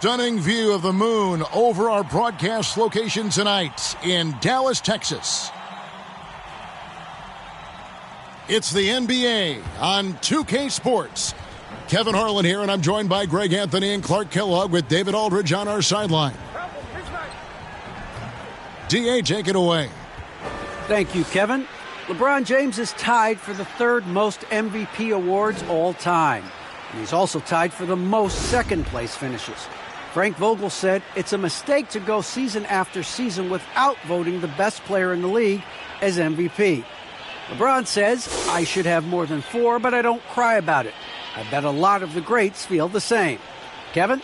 Stunning view of the moon over our broadcast location tonight in Dallas, Texas. It's the NBA on 2K Sports. Kevin Harlan here, and I'm joined by Greg Anthony and Clark Kellogg with David Aldridge on our sideline. D.A., take it away. Thank you, Kevin. LeBron James is tied for the third most MVP awards all time. And he's also tied for the most second-place finishes. Frank Vogel said it's a mistake to go season after season without voting the best player in the league as MVP. LeBron says, I should have more than 4, but I don't cry about it. I bet a lot of the greats feel the same. Kevin?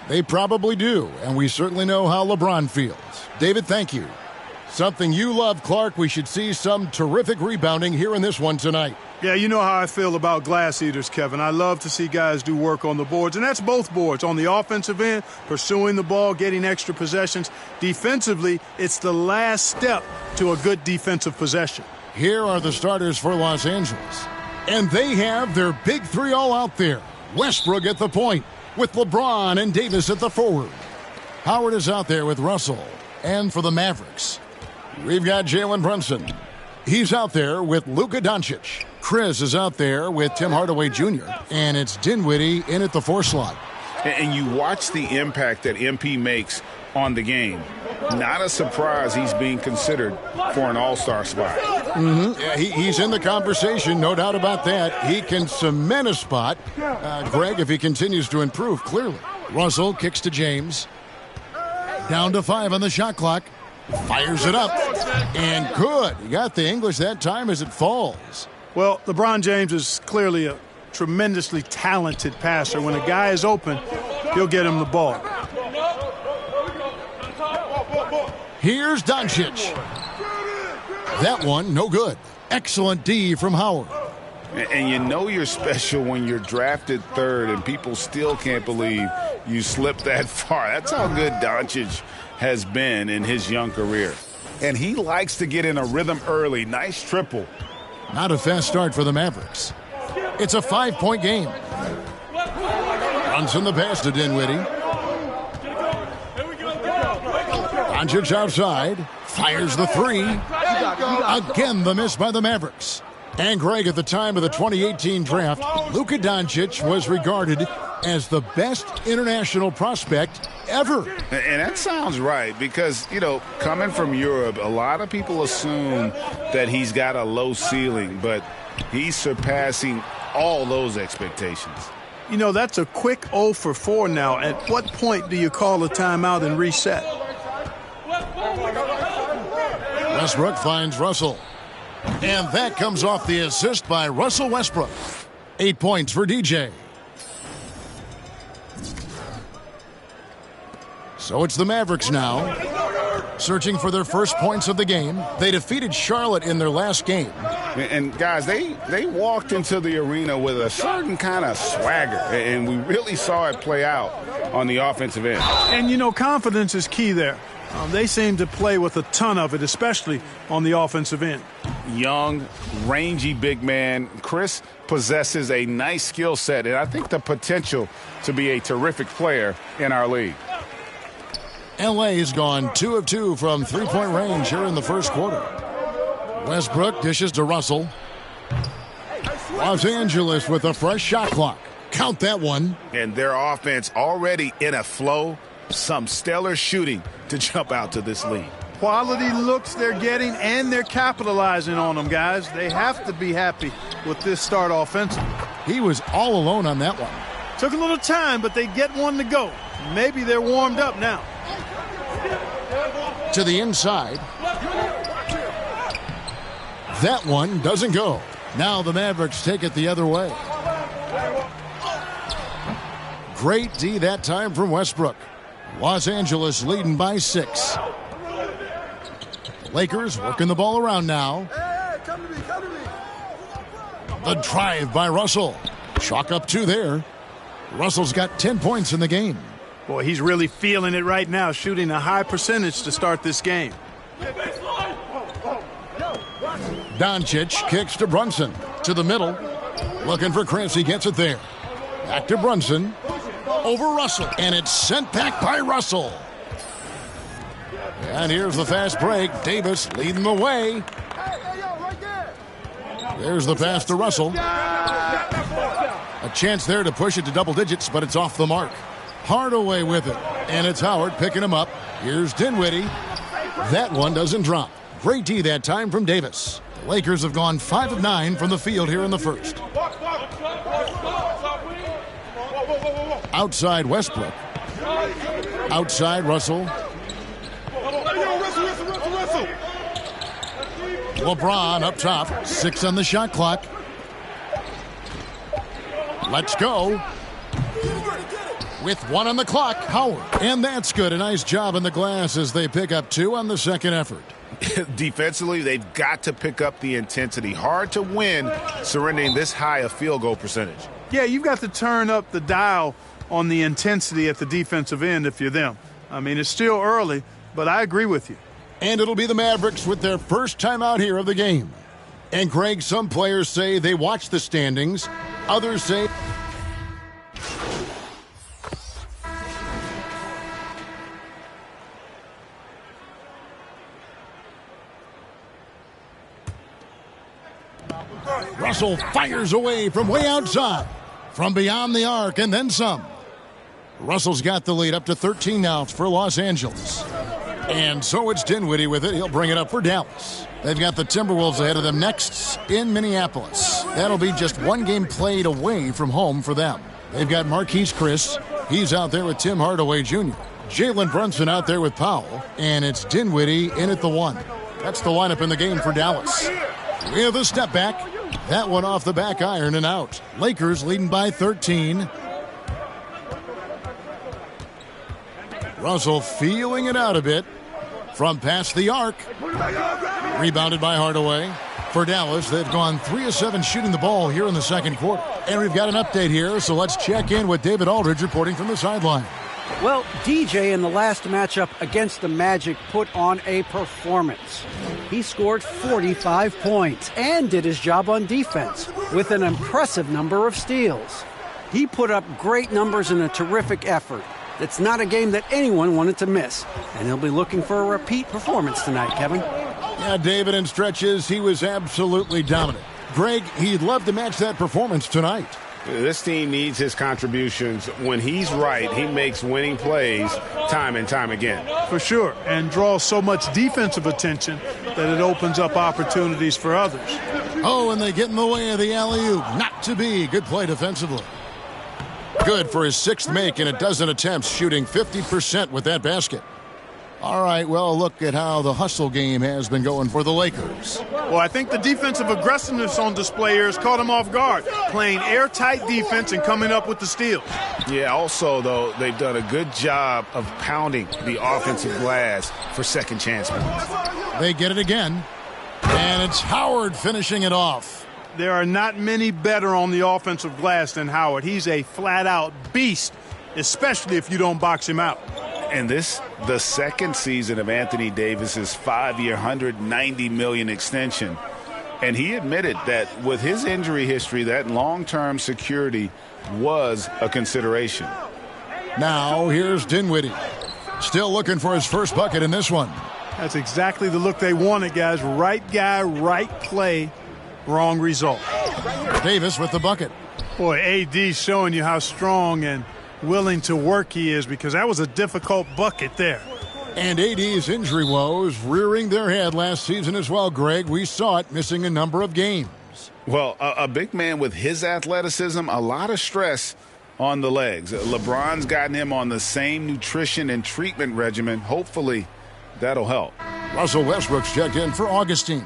They probably do, and we certainly know how LeBron feels. David, thank you. Something you love, Clark. We should see some terrific rebounding here in this one tonight. Yeah, you know how I feel about glass eaters, Kevin. I love to see guys do work on the boards, and that's both boards. On the offensive end, pursuing the ball, getting extra possessions. Defensively, it's the last step to a good defensive possession. Here are the starters for Los Angeles. And they have their big three all out there. Westbrook at the point, with LeBron and Davis at the forward. Howard is out there with Russell. And for the Mavericks, we've got Jalen Brunson. He's out there with LUKA Doncic. Chris is out there with Tim Hardaway Jr. And it's Dinwiddie in at the 4 slot. And you watch the impact that MP makes on the game. Not a surprise he's being considered for an all-star spot. Yeah, he's in the conversation, no doubt about that. He can cement a spot, Greg, if he continues to improve, clearly. Russell kicks to James. Down to 5 on the shot clock. Fires it up. And good. He got the English that time as it falls. Well, LeBron James is clearly a tremendously talented passer. When a guy is open, he'll get him the ball. Here's Doncic. That one, no good. Excellent D from Howard. And you know you're special when you're drafted third and people still can't believe you slipped that far. That's how good Doncic has been in his young career. And he likes to get in a rhythm early. Nice triple. Not a fast start for the Mavericks. It's a 5-point game. Runs in the pass to Dinwiddie. Doncic outside. Fires the 3. Again, the miss by the Mavericks. And Greg, at the time of the 2018 draft, LUKA Doncic was regarded as the best international prospect ever. And that sounds right because, you know, coming from Europe, a lot of people assume that he's got a low ceiling, but he's surpassing all those expectations. You know, that's a quick 0 for 4 now. At what point do you call a timeout and reset? Westbrook finds Russell. And that comes off the assist by Russell Westbrook. 8 points for DJ. So it's the Mavericks now, searching for their first points of the game. They defeated Charlotte in their last game. And guys, they walked into the arena with a certain kind of swagger, and we really saw it play out on the offensive end. And, you know, confidence is key there. They seem to play with a ton of it, especially on the offensive end. Young, rangy big man. Chris possesses a nice skill set, and I think the potential to be a terrific player in our league. L.A. has gone 2 of 2 from three-point range here in the first quarter. Westbrook dishes to Russell. Los Angeles with a fresh shot clock. Count that one. And their offense already in a flow. Some stellar shooting to jump out to this lead. Quality looks they're getting, and they're capitalizing on them, guys. They have to be happy with this start offensively. He was all alone on that one. Took a little time, but they get one to go. Maybe they're warmed up now. To the inside. That one doesn't go. Now the Mavericks take it the other way. Great D that time from Westbrook. Los Angeles leading by 6. Lakers working the ball around now. The drive by Russell. Chalk up 2 there. Russell's got 10 points in the game. Boy, he's really feeling it right now, shooting a high percentage to start this game. Doncic kicks to Brunson. To the middle. Looking for Chris. He gets it there. Back to Brunson. over Russell, and it's sent back by Russell. And here's the fast break. Davis leading the way. There's the pass to Russell. A chance there to push it to double digits, but it's off the mark. Hardaway with it, and it's Howard picking him up. Here's Dinwiddie. That one doesn't drop. Great D that time from Davis. The Lakers have gone 5 of 9 from the field here in the first. Outside Westbrook. Outside Russell. LeBron up top. 6 on the shot clock. Let's go. With 1 on the clock, Howard. And that's good. A nice job in the glass as they pick up 2 on the second effort. Defensively, they've got to pick up the intensity. Hard to win surrendering this high a field goal percentage. Yeah, you've got to turn up the dial on the intensity at the defensive end if you're them. I mean, it's still early, but I agree with you. And it'll be the Mavericks with their first time out here of the game. And, Greg, some players say they watch the standings. Others say... Russell fires away from way outside, from beyond the arc, and then some. Russell's got the lead up to 13 now for Los Angeles. And so it's Dinwiddie with it. He'll bring it up for Dallas. They've got the Timberwolves ahead of them next in Minneapolis. That'll be just 1 game played away from home for them. They've got Marquise Chris. He's out there with Tim Hardaway Jr. Jalen Brunson out there with Powell. And it's Dinwiddie in at the 1. That's the lineup in the game for Dallas. With a step back. That one off the back iron and out. Lakers leading by 13. Russell feeling it out a bit from past the arc. Rebounded by Hardaway. For Dallas, they've gone 3 of 7 shooting the ball here in the second quarter. And we've got an update here, so let's check in with David Aldridge reporting from the sideline. Well, DJ in the last matchup against the Magic put on a performance. He scored 45 points and did his job on defense with an impressive number of steals. He put up great numbers in a terrific effort. It's not a game that anyone wanted to miss, and he'll be looking for a repeat performance tonight, Kevin. Yeah, David, in stretches, he was absolutely dominant. Greg, he'd love to match that performance tonight. This team needs his contributions. When he's right, he makes winning plays time and time again. For sure, and draws so much defensive attention that it opens up opportunities for others. Oh, and they get in the way of the alley-oop. Not to be. Good play defensively. Good for his 6th make in a dozen attempts, shooting 50% with that basket. All right, well, look at how the hustle game has been going for the Lakers. Well, I think the defensive aggressiveness on display here has caught him off guard, playing airtight defense and coming up with the steals. Yeah, also, though, they've done a good job of pounding the offensive glass for second chance points. They get it again, and it's Howard finishing it off. There are not many better on the offensive glass than Howard. He's a flat-out beast, especially if you don't box him out. And this, the second season of Anthony Davis's 5-year, $190 million extension. And he admitted that with his injury history, that long-term security was a consideration. Now, here's Dinwiddie. Still looking for his first bucket in this one. That's exactly the look they wanted, guys. Right guy, right play, wrong result. Davis with the bucket. Boy, AD's showing you how strong and willing to work he is, because that was a difficult bucket there. And AD's injury woes rearing their head last season as well, Greg. We saw it, missing a number of games. Well, a big man with his athleticism, a lot of stress on the legs. LeBron's gotten him on the same nutrition and treatment regimen. Hopefully, that'll help. Russell Westbrook's checked in for Augustine.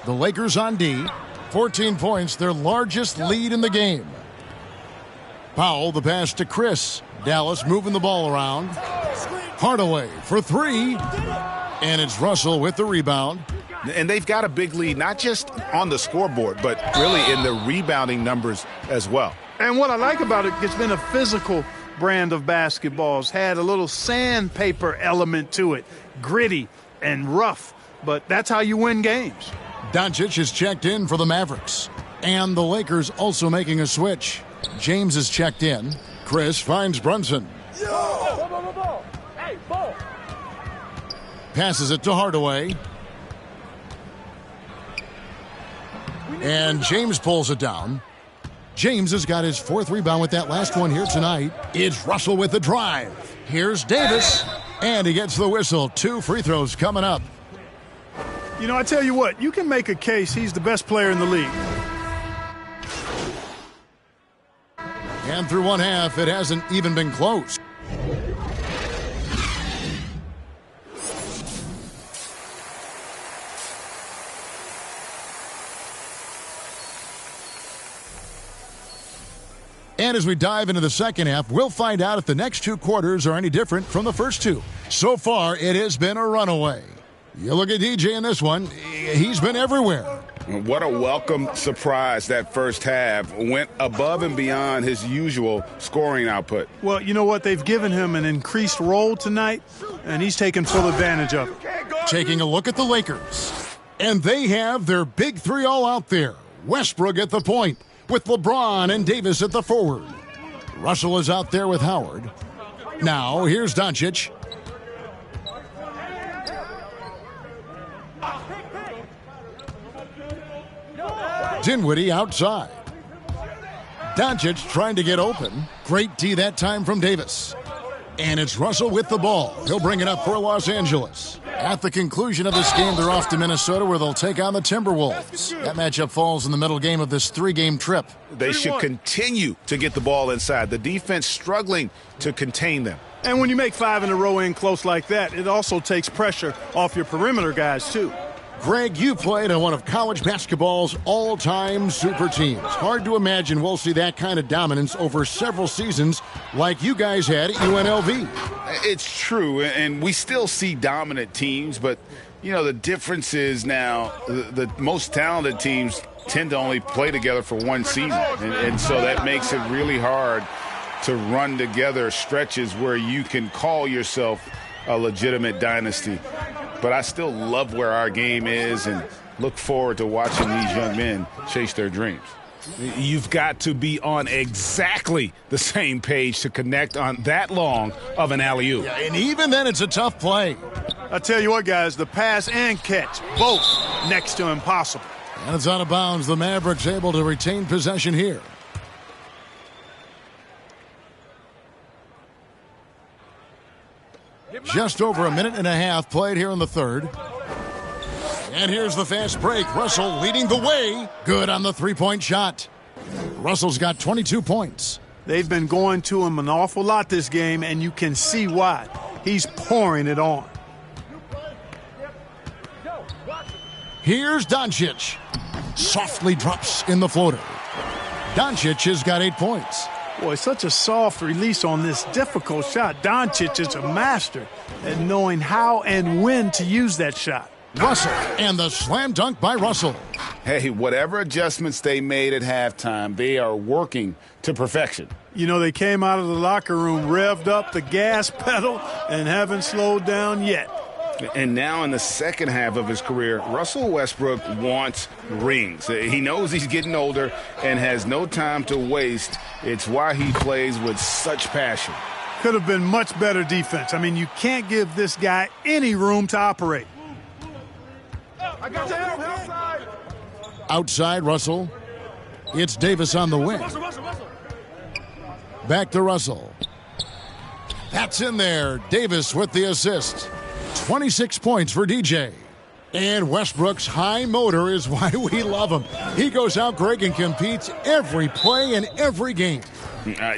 The Lakers on D. 14 points, their largest lead in the game. Powell, the pass to Chris. Dallas moving the ball around. Hardaway for 3. And it's Russell with the rebound. And they've got a big lead, not just on the scoreboard, but really in the rebounding numbers as well. And what I like about it, it's been a physical brand of basketball. It's had a little sandpaper element to it, gritty and rough, but that's how you win games. Doncic is checked in for the Mavericks. And the Lakers also making a switch. James is checked in. Chris finds Brunson. Passes it to Hardaway. And James pulls it down. James has got his 4th rebound with that last one here tonight. It's Russell with the drive. Here's Davis. And he gets the whistle. 2 free throws coming up. You know, I tell you what, you can make a case he's the best player in the league. And through one half, it hasn't even been close. And as we dive into the second half, we'll find out if the next 2 quarters are any different from the first 2. So far, it has been a runaway. You look at DJ in this one, he's been everywhere. What a welcome surprise that first half. Went above and beyond his usual scoring output. Well, you know what? They've given him an increased role tonight, and he's taken full advantage of it. Taking a look at the Lakers. And they have their big 3 all out there. Westbrook at the point, with LeBron and Davis at the forward. Russell is out there with Howard. Now, here's Doncic. Dinwiddie outside. Doncic trying to get open. Great D that time from Davis. And it's Russell with the ball. He'll bring it up for Los Angeles. At the conclusion of this game, they're off to Minnesota where they'll take on the Timberwolves. That matchup falls in the middle game of this 3-game trip. They should continue to get the ball inside. The defense struggling to contain them. And when you make 5 in a row in close like that, it also takes pressure off your perimeter guys, too. Greg, you played on one of college basketball's all-time super teams. Hard to imagine we'll see that kind of dominance over several seasons like you guys had at UNLV. It's true, and we still see dominant teams, but, you know, the difference is now the most talented teams tend to only play together for one season, and so that makes it really hard to run together stretches where you can call yourself a legitimate dynasty. But I still love where our game is and look forward to watching these young men chase their dreams. You've got to be on exactly the same page to connect on that long of an alley-oop. Yeah, and even then, it's a tough play. I tell you what, guys, the pass and catch, both next to impossible. And it's out of bounds. The Mavericks able to retain possession here. Just over a minute and a half played here in the third. And here's the fast break. Russell leading the way. Good on the 3-point shot. Russell's got 22 points. They've been going to him an awful lot this game, and you can see why. He's pouring it on. Here's Doncic. Softly drops in the floater. Doncic has got 8 points. Boy, such a soft release on this difficult shot. Doncic is a master at knowing how and when to use that shot. Russell, and the slam dunk by Russell. Hey, whatever adjustments they made at halftime, they are working to perfection. You know, they came out of the locker room, revved up the gas pedal, and haven't slowed down yet. And now in the second half of his career, Russell Westbrook wants rings. He knows he's getting older and has no time to waste. It's why he plays with such passion. Could have been much better defense. I mean, you can't give this guy any room to operate. Outside Russell. It's Davis on the wing. Back to Russell. That's in there. Davis with the assist. 26 points for DJ. And Westbrook's high motor is why we love him. He goes out, Greg, and competes every play and every game.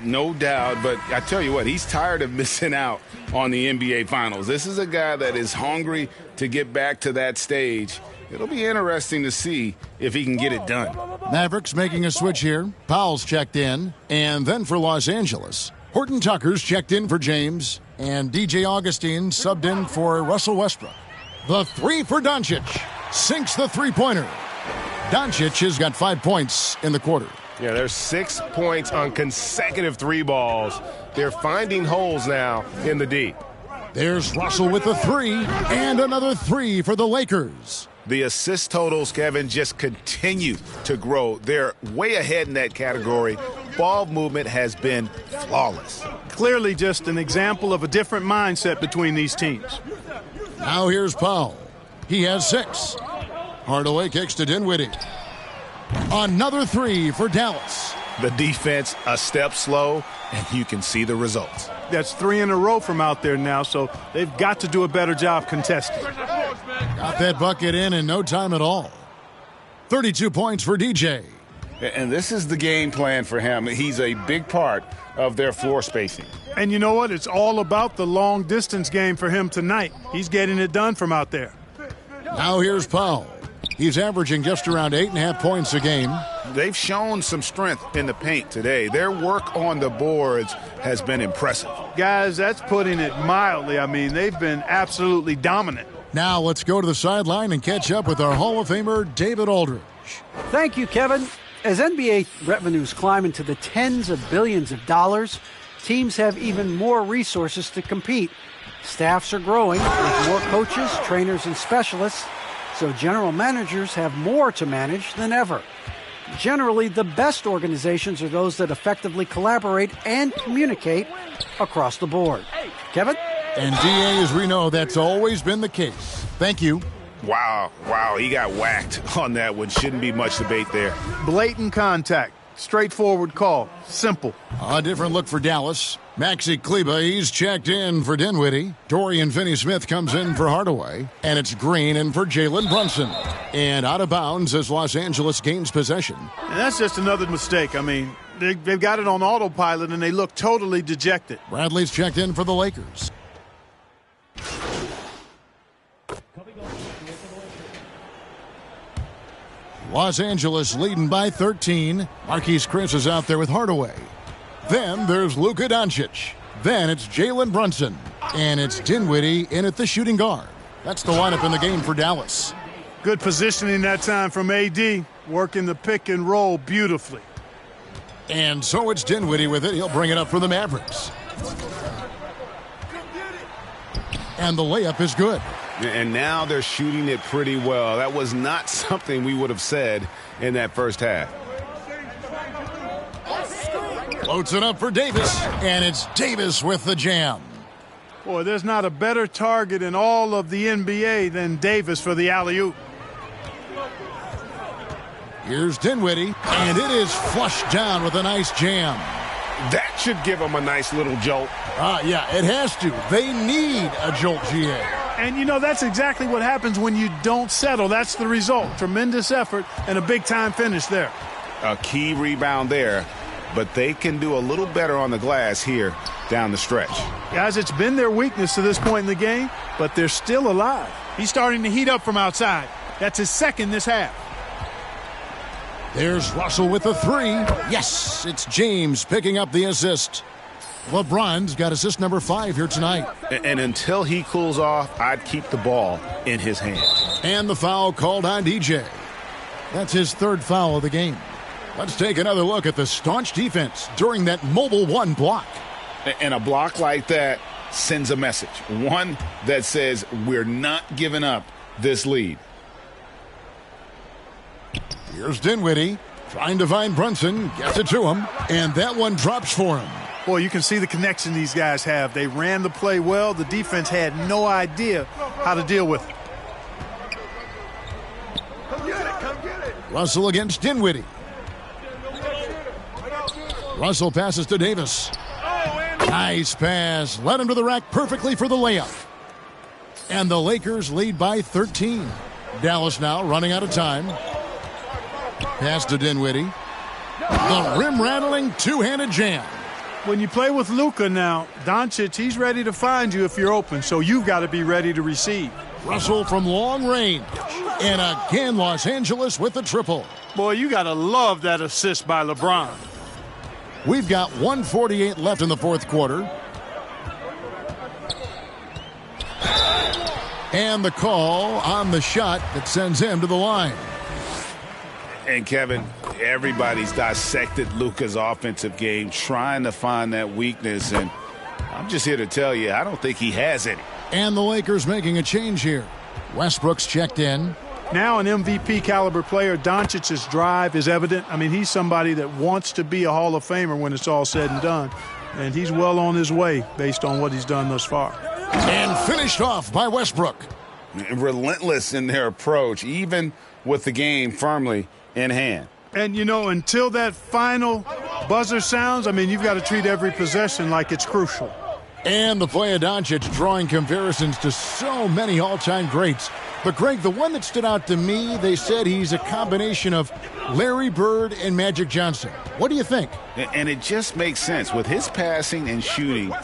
No doubt, but I tell you what, he's tired of missing out on the NBA Finals. This is a guy that is hungry to get back to that stage. It'll be interesting to see if he can get it done. Mavericks making a switch here. Powell's checked in. And then for Los Angeles, Horton Tucker's checked in for James. And DJ Augustine subbed in for Russell Westbrook. The 3 for Doncic. Sinks the three-pointer. Doncic has got 5 points in the quarter. Yeah, there's 6 points on consecutive 3 balls. They're finding holes now in the D. There's Russell with the 3, and another 3 for the Lakers. The assist totals, Kevin, just continue to grow. They're way ahead in that category. Ball movement has been flawless. Clearly just an example of a different mindset between these teams. Now here's Powell. He has 6. Hardaway kicks to Dinwiddie. Another 3 for Dallas. The defense a step slow, and you can see the results. That's 3 in a row from out there now, so they've got to do a better job contesting. Got that bucket in no time at all. 32 points for DJ. And this is the game plan for him. He's a big part of their floor spacing. And you know what? It's all about the long-distance game for him tonight. He's getting it done from out there. Now here's Powell. He's averaging just around 8.5 points a game. They've shown some strength in the paint today. Their work on the boards has been impressive. Guys, that's putting it mildly. I mean, they've been absolutely dominant. Now let's go to the sideline and catch up with our Hall of Famer, David Aldridge. Thank you, Kevin. As NBA revenues climb into the tens of billions of dollars, teams have even more resources to compete. Staffs are growing with more coaches, trainers, and specialists, so general managers have more to manage than ever. Generally, the best organizations are those that effectively collaborate and communicate across the board. Kevin? And DA, as we know, that's always been the case. Thank you. Wow, he got whacked on that one. Shouldn't be much debate there. Blatant contact. Straightforward call. Simple. A different look for Dallas. Maxi Kleba, he's checked in for Dinwiddie. Dorian Finney-Smith comes in for Hardaway. And it's Green in for Jalen Brunson. And out of bounds as Los Angeles gains possession. And that's just another mistake. I mean, they've got it on autopilot, and they look totally dejected. Bradley's checked in for the Lakers. Los Angeles leading by 13. Marquise Chris is out there with Hardaway. Then there's LUKA DONCIC. Then it's Jalen Brunson. And it's Dinwiddie in at the shooting guard. That's the lineup in the game for Dallas. Good positioning that time from AD. Working the pick and roll beautifully. And so it's Dinwiddie with it. He'll bring it up for the Mavericks. And the layup is good. And now they're shooting it pretty well. That was not something we would have said in that first half. Floats it up for Davis. And it's Davis with the jam. Boy, there's not a better target in all of the NBA than Davis for the alley-oop. Here's Dinwiddie. And it is flushed down with a nice jam. That should give them a nice little jolt. Yeah, it has to. They need a jolt, GA. And, you know, that's exactly what happens when you don't settle. That's the result. Tremendous effort and a big-time finish there. A key rebound there, but they can do a little better on the glass here down the stretch. Guys, it's been their weakness to this point in the game, but they're still alive. He's starting to heat up from outside. That's his second this half. There's Russell with the 3. Yes, it's James picking up the assist. LeBron's got assist number 5 here tonight. And until he cools off, I'd keep the ball in his hand. And the foul called on DJ. That's his 3rd foul of the game. Let's take another look at the staunch defense during that mobile 1 block. And a block like that sends a message. One that says we're not giving up this lead. Here's Dinwiddie trying to find Brunson. Gets it to him. And that one drops for him. Boy, you can see the connection these guys have. They ran the play well. The defense had no idea how to deal with it. Come get it. Russell against Dinwiddie. Russell passes to Davis. Nice pass. Led him to the rack perfectly for the layup. And the Lakers lead by 13. Dallas now running out of time. Pass to Dinwiddie. The rim-rattling two-handed jam. When you play with LUKA now, DONCIC, he's ready to find you if you're open, so you've got to be ready to receive. Russell from long range. And again, Los Angeles with the triple. Boy, you got to love that assist by LeBron. We've got 1:48 left in the 4th quarter. And the call on the shot that sends him to the line. And, Kevin, everybody's dissected LUKA's offensive game, trying to find that weakness. And I'm just here to tell you, I don't think he has any. And the Lakers making a change here. Westbrook's checked in. Now an MVP caliber player, Doncic's drive is evident. I mean, he's somebody that wants to be a Hall of Famer when it's all said and done. And he's well on his way based on what he's done thus far. And finished off by Westbrook. Relentless in their approach, even with the game firmly in hand. And, you know, until that final buzzer sounds, I mean, you've got to treat every possession like it's crucial. And the play of Doncic drawing comparisons to so many all-time greats. But, Greg, the one that stood out to me, they said he's a combination of Larry Bird and Magic Johnson. What do you think? And it just makes sense. With his passing and shooting,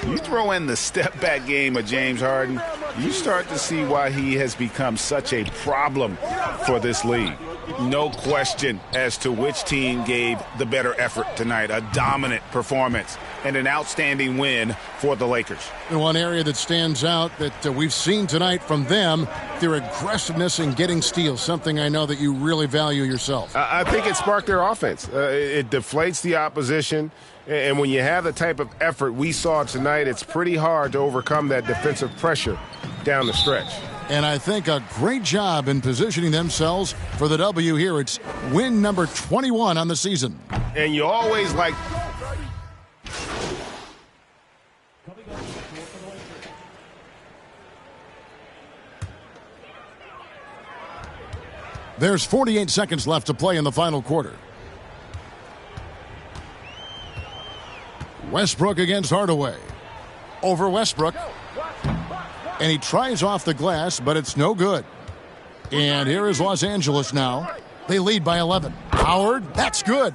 you throw in the step-back game of James Harden, you start to see why he has become such a problem for this league. No question as to which team gave the better effort tonight. A dominant performance and an outstanding win for the Lakers. And one area that stands out that we've seen tonight from them, their aggressiveness in getting steals, something I know that you really value yourself. I think it sparked their offense. It deflates the opposition. And when you have the type of effort we saw tonight, it's pretty hard to overcome that defensive pressure down the stretch. And I think a great job in positioning themselves for the W here. It's win number 21 on the season. And you always like... There's 48 seconds left to play in the final quarter. Westbrook against Hardaway. Over Westbrook. And he tries off the glass, but it's no good. And here is Los Angeles now. They lead by 11. Howard, that's good.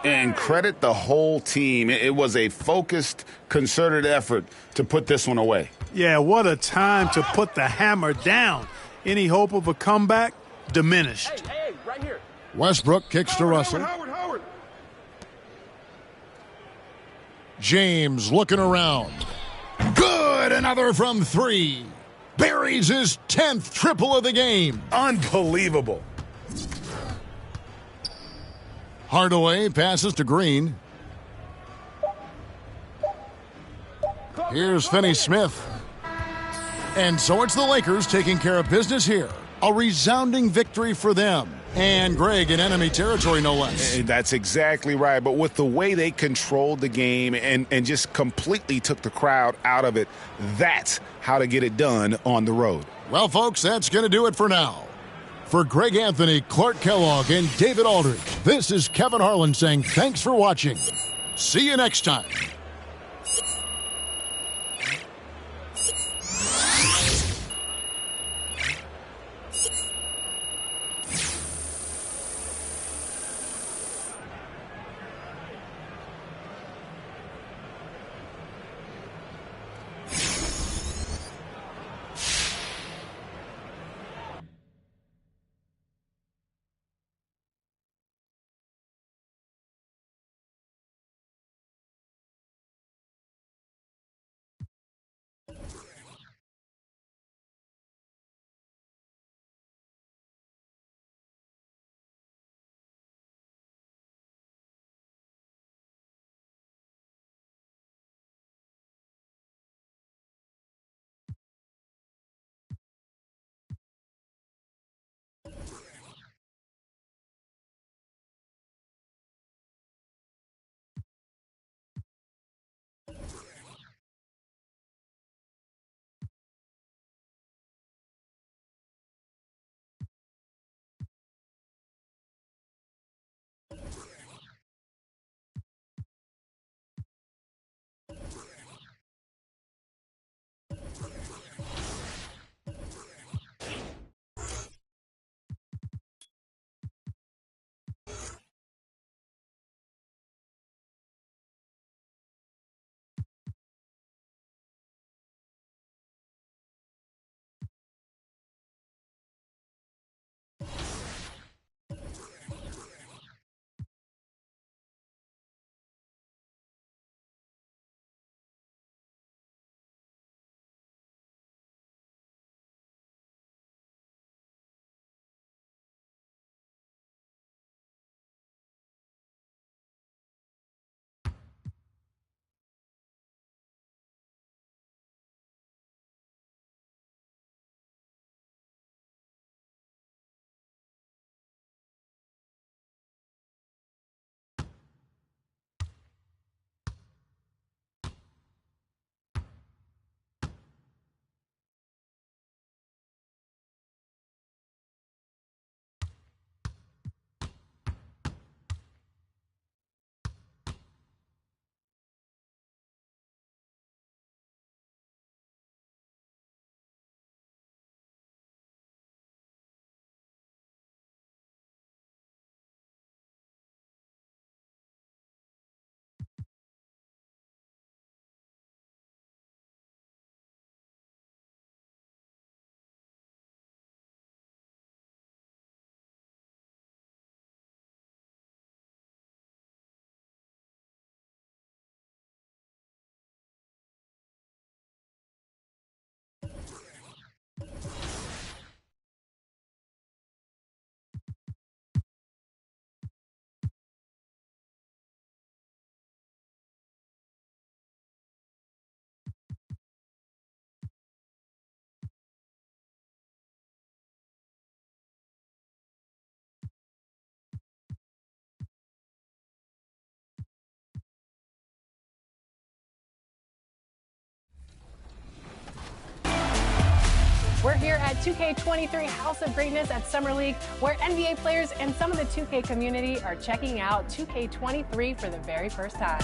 And credit the whole team. It was a focused, concerted effort to put this one away. Yeah, what a time to put the hammer down. Any hope of a comeback? Diminished. Hey, right here. Westbrook kicks to Russell. Howard. James looking around. Good, another from three. Buries his 10th triple of the game. Unbelievable. Hardaway passes to Green. Here's Finney-Smith. And so it's the Lakers taking care of business here. A resounding victory for them. And, Greg, in enemy territory, no less. That's exactly right. But with the way they controlled the game and just completely took the crowd out of it, that's how to get it done on the road. Well, folks, that's going to do it for now. For Greg Anthony, Clark Kellogg, and David Aldridge, this is Kevin Harlan saying thanks for watching. See you next time. here at 2K23 House of Greatness at Summer League, where NBA players and some of the 2K community are checking out 2K23 for the very first time.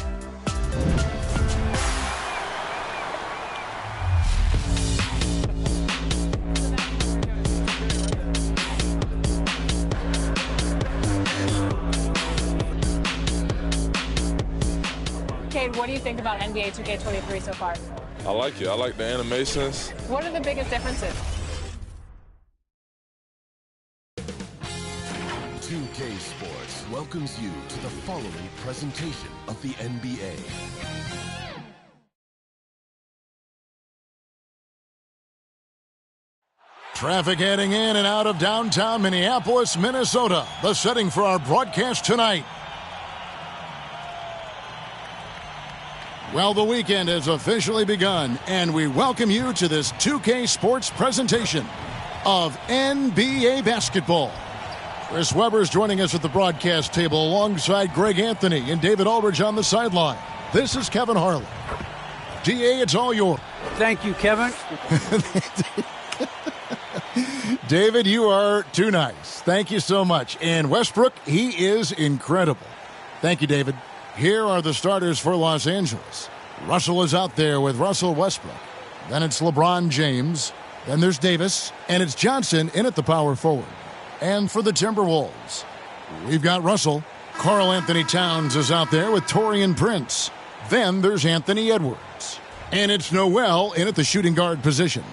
Cade, what do you think about NBA 2K23 so far? I like it. I like the animations. What are the biggest differences? 2K Sports welcomes you to the following presentation of the NBA. Traffic heading in and out of downtown Minneapolis, Minnesota. The setting for our broadcast tonight. Well, the weekend has officially begun, and we welcome you to this 2K Sports presentation of NBA basketball. Chris Webber is joining us at the broadcast table alongside Greg Anthony and David Aldridge on the sideline. This is Kevin Harlan. DA, it's all yours. Thank you, Kevin. David, you are too nice. Thank you so much. And Westbrook, he is incredible. Thank you, David. Here are the starters for Los Angeles. Russell is out there with Russell Westbrook. Then it's LeBron James. Then there's Davis. And it's Johnson in at the power forward. And for the Timberwolves, we've got Russell. Karl Anthony Towns is out there with Taurean Prince. Then there's Anthony Edwards. And it's Noel in at the shooting guard position.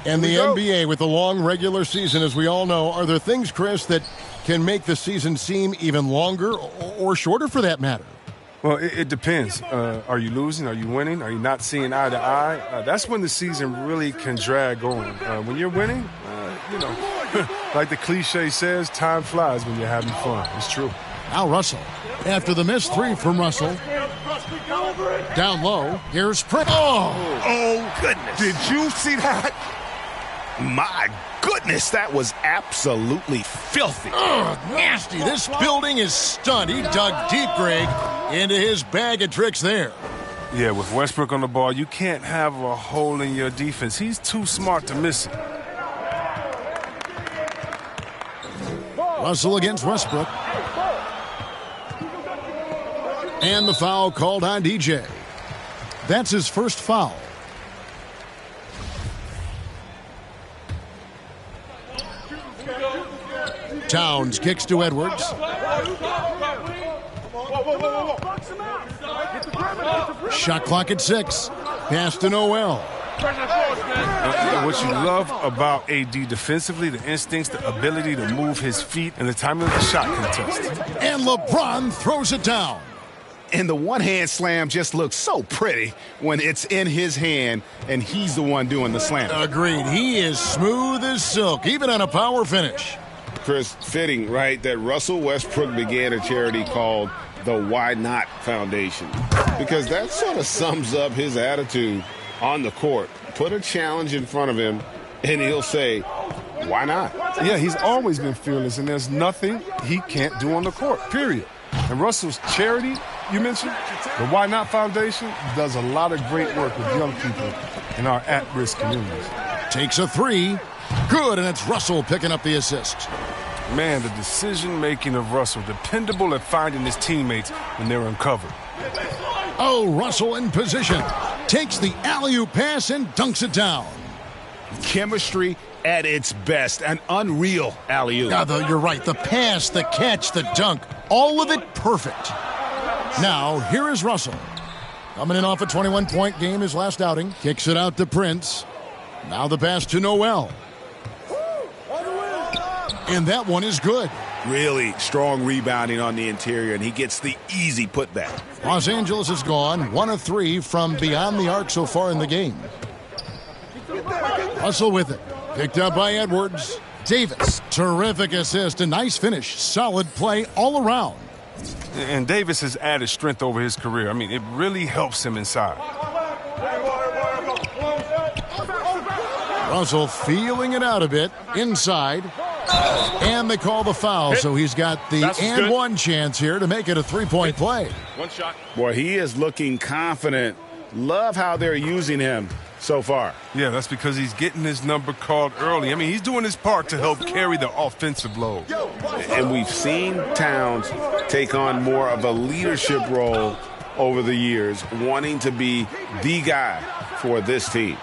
And the NBA with a long regular season, as we all know, are there things, Chris, that can make the season seem even longer or shorter for that matter? Well, it depends. Are you losing? Are you winning? Are you not seeing eye to eye? That's when the season really can drag on. When you're winning, like the cliche says, time flies when you're having fun. It's true. Now Russell. After the missed three from Russell. Down low, here's Prince. Oh, goodness. Did you see that? My goodness, that was absolutely filthy. Nasty. This building is stunned. He dug deep, Greg, into his bag of tricks there. Yeah, with Westbrook on the ball, you can't have a hole in your defense. He's too smart to miss it. Russell against Westbrook. And the foul called on DJ. That's his first foul. Towns kicks to Edwards. Shot clock at 6. Pass to Noel. What you love about AD defensively, the instincts, the ability to move his feet, and the timing of the shot contest. And LeBron throws it down. And the one-hand slam just looks so pretty when it's in his hand and he's the one doing the slam. Agreed. He is smooth as silk, even on a power finish. Chris, fitting, right, that Russell Westbrook began a charity called the Why Not Foundation, because that sort of sums up his attitude on the court. Put a challenge in front of him, and he'll say, why not? Yeah, he's always been fearless, and there's nothing he can't do on the court, period. And Russell's charity, you mentioned, the Why Not Foundation, does a lot of great work with young people in our at-risk communities. Takes a three. Good, and it's Russell picking up the assist. Man, the decision-making of Russell, dependable at finding his teammates when they're uncovered. Oh, Russell in position. Takes the alley-oop pass and dunks it down. Chemistry at its best. An unreal alley-oop. You're right. The pass, the catch, the dunk. All of it perfect. Now, here is Russell. Coming in off a 21-point game his last outing. Kicks it out to Prince. Now the pass to Noel. And that one is good. Really strong rebounding on the interior, and he gets the easy putback. Los Angeles is gone 1 of 3 from beyond the arc so far in the game. Russell with it. Picked up by Edwards. Davis. Terrific assist. A nice finish. Solid play all around. And Davis has added strength over his career. I mean, it really helps him inside. Russell feeling it out a bit. Inside. And they call the foul, so he's got the and one chance here to make it a three-point play. One shot. Boy, he is looking confident. Love how they're using him. so far. Yeah, that's because he's getting his number called early. I mean, he's doing his part to help carry the offensive load. And we've seen Towns take on more of a leadership role over the years, wanting to be the guy for this team.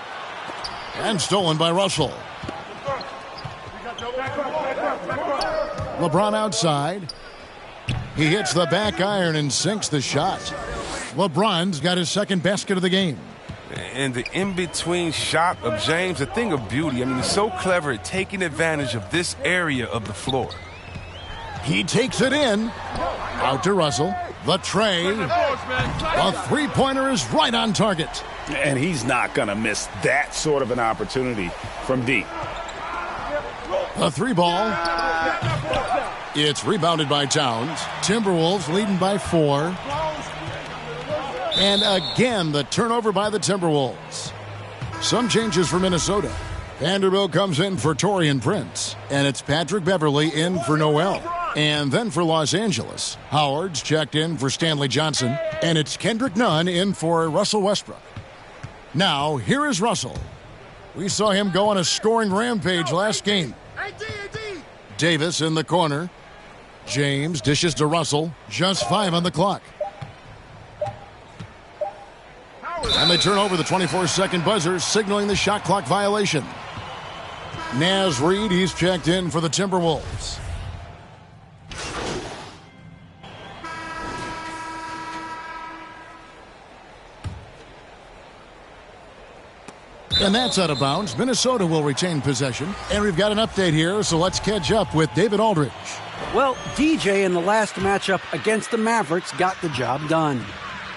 And stolen by Russell. LeBron outside. He hits the back iron and sinks the shot. LeBron's got his second basket of the game. And the in-between shot of James, a thing of beauty. I mean, he's so clever at taking advantage of this area of the floor. He takes it in. Out to Russell. The tray. A three-pointer is right on target. And he's not going to miss that sort of an opportunity from deep. The three ball. It's rebounded by Towns. Timberwolves leading by 4. And again, the turnover by the Timberwolves. Some changes for Minnesota. Vanderbilt comes in for Taurean Prince. And it's Patrick Beverly in for Noel. And then for Los Angeles, Howard's checked in for Stanley Johnson. And it's Kendrick Nunn in for Russell Westbrook. Now, here is Russell. We saw him go on a scoring rampage last game. Davis in the corner. James dishes to Russell. Just 5 on the clock. And they turn over the 24-second buzzer, signaling the shot clock violation. Naz Reid, he's checked in for the Timberwolves. And that's out of bounds. Minnesota will retain possession. And we've got an update here, so let's catch up with David Aldridge. Well, DJ in the last matchup against the Mavericks got the job done.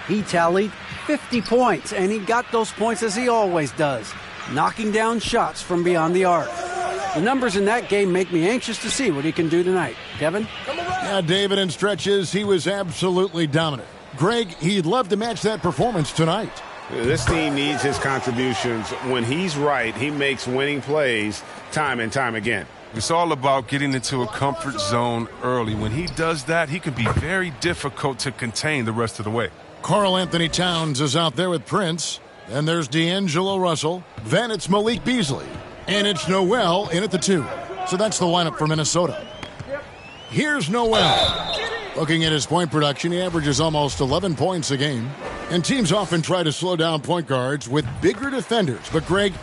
He tallied 50 points, and he got those points as he always does, knocking down shots from beyond the arc. The numbers in that game make me anxious to see what he can do tonight. Kevin? Yeah, David, in stretches, he was absolutely dominant. Greg, he'd love to match that performance tonight. This team needs his contributions. When he's right, he makes winning plays time and time again. It's all about getting into a comfort zone early. When he does that, he can be very difficult to contain the rest of the way. Karl Anthony Towns is out there with Prince. Then there's D'Angelo Russell. Then it's Malik Beasley. And it's Noel in at the 2. So that's the lineup for Minnesota. Here's Noel. Looking at his point production, he averages almost 11 points a game. And teams often try to slow down point guards with bigger defenders. But, Greg,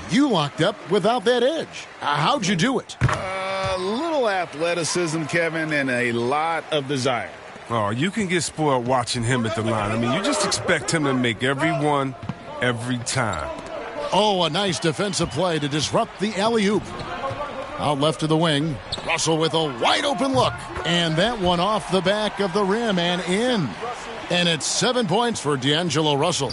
you locked up without that edge. How'd you do it? A little athleticism, Kevin, and a lot of desire. Oh, you can get spoiled watching him at the line. I mean, you just expect him to make every one, every time. Oh, a nice defensive play to disrupt the alley-oop. Out left to the wing. Russell with a wide-open look. And that one off the back of the rim and in. And it's 7 points for D'Angelo Russell.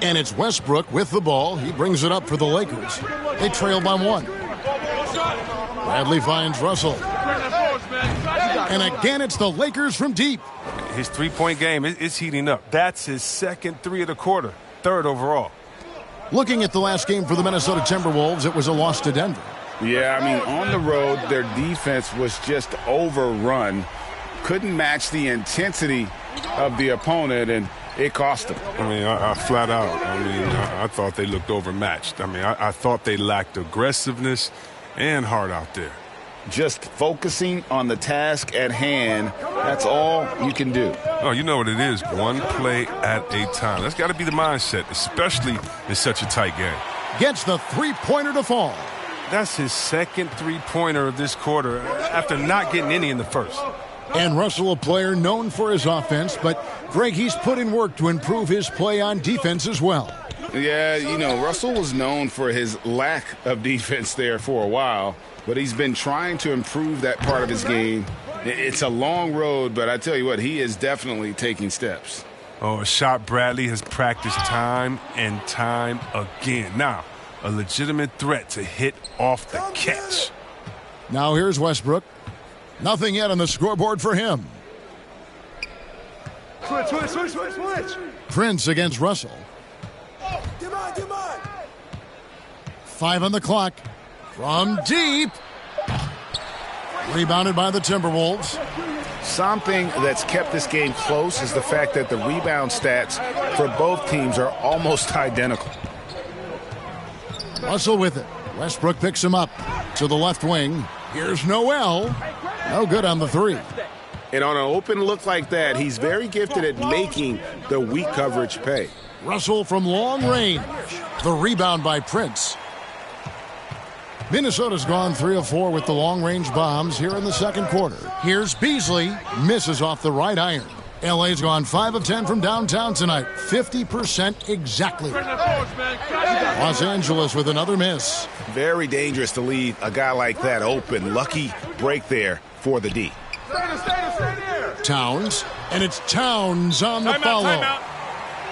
And it's Westbrook with the ball. He brings it up for the Lakers. They trail by 1. Bradley finds Russell. And again, it's the Lakers from deep. His three-point game is heating up. That's his second 3 of the quarter, 3rd overall. Looking at the last game for the Minnesota Timberwolves, it was a loss to Denver. Yeah, I mean, on the road, their defense was just overrun. Couldn't match the intensity of the opponent, and it cost them. I mean, I flat out, I thought they looked overmatched. I mean, I thought they lacked aggressiveness and heart out there. Just focusing on the task at hand, that's all you can do. Oh, you know what it is, one play at a time. That's got to be the mindset, especially in such a tight game. Gets the three-pointer to fall. That's his second three-pointer of this quarter after not getting any in the first. And Russell, a player known for his offense, but Greg, he's put in work to improve his play on defense as well. Yeah, you know, Russell was known for his lack of defense there for a while, but he's been trying to improve that part of his game. It's a long road, but I tell you what, he is definitely taking steps. Oh, a shot Bradley has practiced time and time again. Now, a legitimate threat to hit off the catch. Now here's Westbrook. Nothing yet on the scoreboard for him. Switch. Prince against Russell. 5 on the clock. From deep. Rebounded by the Timberwolves. Something that's kept this game close is the fact that the rebound stats for both teams are almost identical. Russell with it. Westbrook picks him up to the left wing. Here's Noel. No good on the three. And on an open look like that, he's very gifted at making the weak coverage pay. Russell from long range. The rebound by Prince. Minnesota's gone 3 of 4 with the long-range bombs here in the second quarter. Here's Beasley. Misses off the right iron. LA's gone 5 of 10 from downtown tonight. 50% exactly. Los Angeles with another miss. Very dangerous to leave a guy like that open. Lucky break there for the D. Towns, and it's Towns on the follow.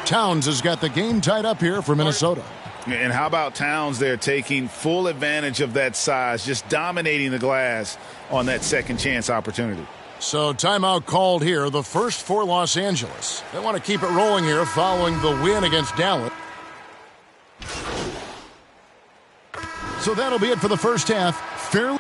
Towns has got the game tied up here for Minnesota. And how about Towns there taking full advantage of that size, just dominating the glass on that second chance opportunity. So timeout called here, the first for Los Angeles. They want to keep it rolling here following the win against Dallas. So that'll be it for the first half. Fairly.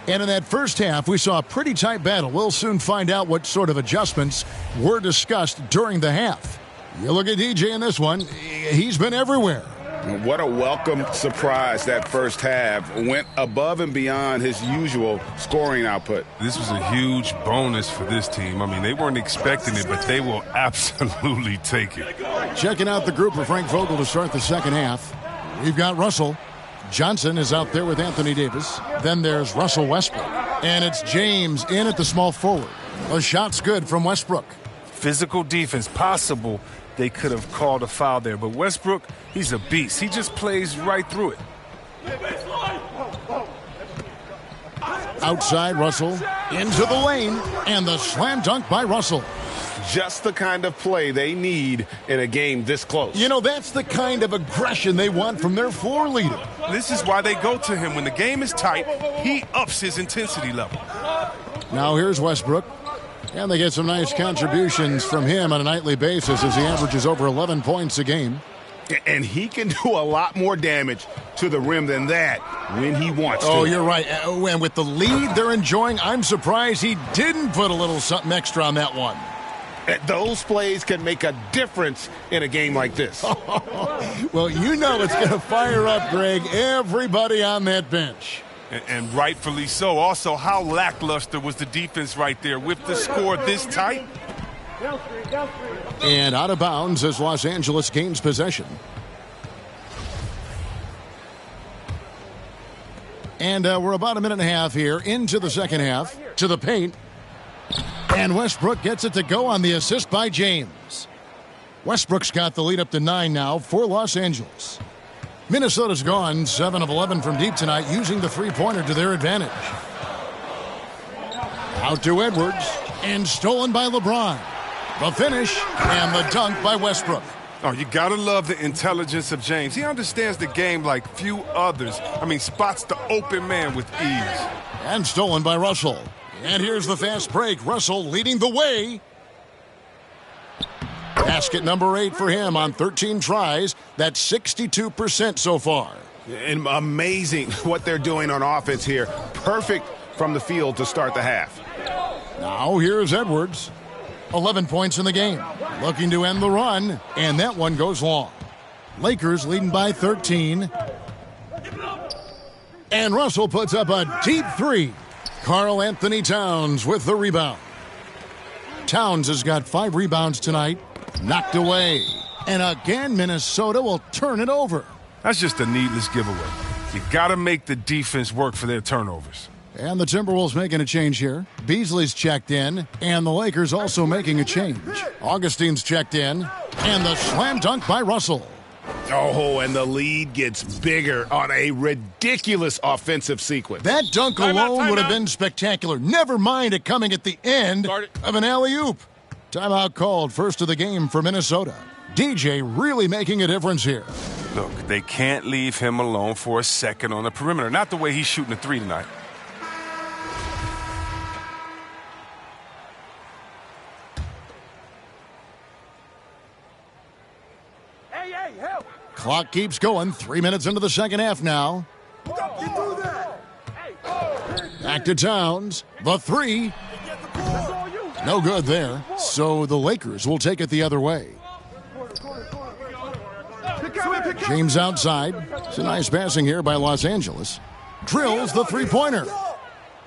And in that first half, we saw a pretty tight battle. We'll soon find out what sort of adjustments were discussed during the half. You look at DJ in this one, he's been everywhere. What a welcome surprise that first half. Went above and beyond his usual scoring output. This was a huge bonus for this team. I mean, they weren't expecting it, but they will absolutely take it. Checking out the group for Frank Vogel to start the second half. We've got Russell. Johnson is out there with Anthony Davis. Then there's Russell Westbrook. And it's James in at the small forward. A shot's good from Westbrook. Physical defense, possible they could have called a foul there. But Westbrook, he's a beast. He just plays right through it. Outside Russell, into the lane, and the slam dunk by Russell. Just the kind of play they need in a game this close. You know, that's the kind of aggression they want from their floor leader. This is why they go to him. When the game is tight, he ups his intensity level. Now here's Westbrook. And they get some nice contributions from him on a nightly basis as he averages over 11 points a game. And he can do a lot more damage to the rim than that when he wants to. Oh, you're right. And with the lead they're enjoying, I'm surprised he didn't put a little something extra on that one. Those plays can make a difference in a game like this. Well, you know it's going to fire up, Greg, everybody on that bench. And rightfully so. Also, how lackluster was the defense right there with the score this tight? And out of bounds as Los Angeles gains possession. And we're about a minute and a half here into the second half. To the paint. And Westbrook gets it to go on the assist by James. Westbrook's got the lead up to 9 now for Los Angeles. Minnesota's gone 7 of 11 from deep tonight, using the three-pointer to their advantage. Out to Edwards, and stolen by LeBron. The finish, and the dunk by Westbrook. Oh, you gotta love the intelligence of James. He understands the game like few others. I mean, spots the open man with ease. And stolen by Russell. And here's the fast break. Russell leading the way. Basket number 8 for him on 13 tries. That's 62% so far. And amazing what they're doing on offense here. Perfect from the field to start the half. Now here's Edwards. 11 points in the game. Looking to end the run. And that one goes long. Lakers leading by 13. And Russell puts up a deep three. Karl Anthony Towns with the rebound. Towns has got 5 rebounds tonight. Knocked away. And again, Minnesota will turn it over. That's just a needless giveaway. You got to make the defense work for their turnovers. And the Timberwolves making a change here. Beasley's checked in. And the Lakers also making a change. Augustine's checked in. And the slam dunk by Russell. Oh, and the lead gets bigger on a ridiculous offensive sequence. That dunk alone would have been spectacular. Never mind it coming at the end of an alley-oop. Timeout called, first of the game for Minnesota. DJ really making a difference here. Look, they can't leave him alone for a second on the perimeter. Not the way he's shooting a 3 tonight. Clock keeps going. 3 minutes into the second half now. Back to Towns. The three. No good there. So the Lakers will take it the other way. James outside. It's a nice passing here by Los Angeles. Drills the three-pointer.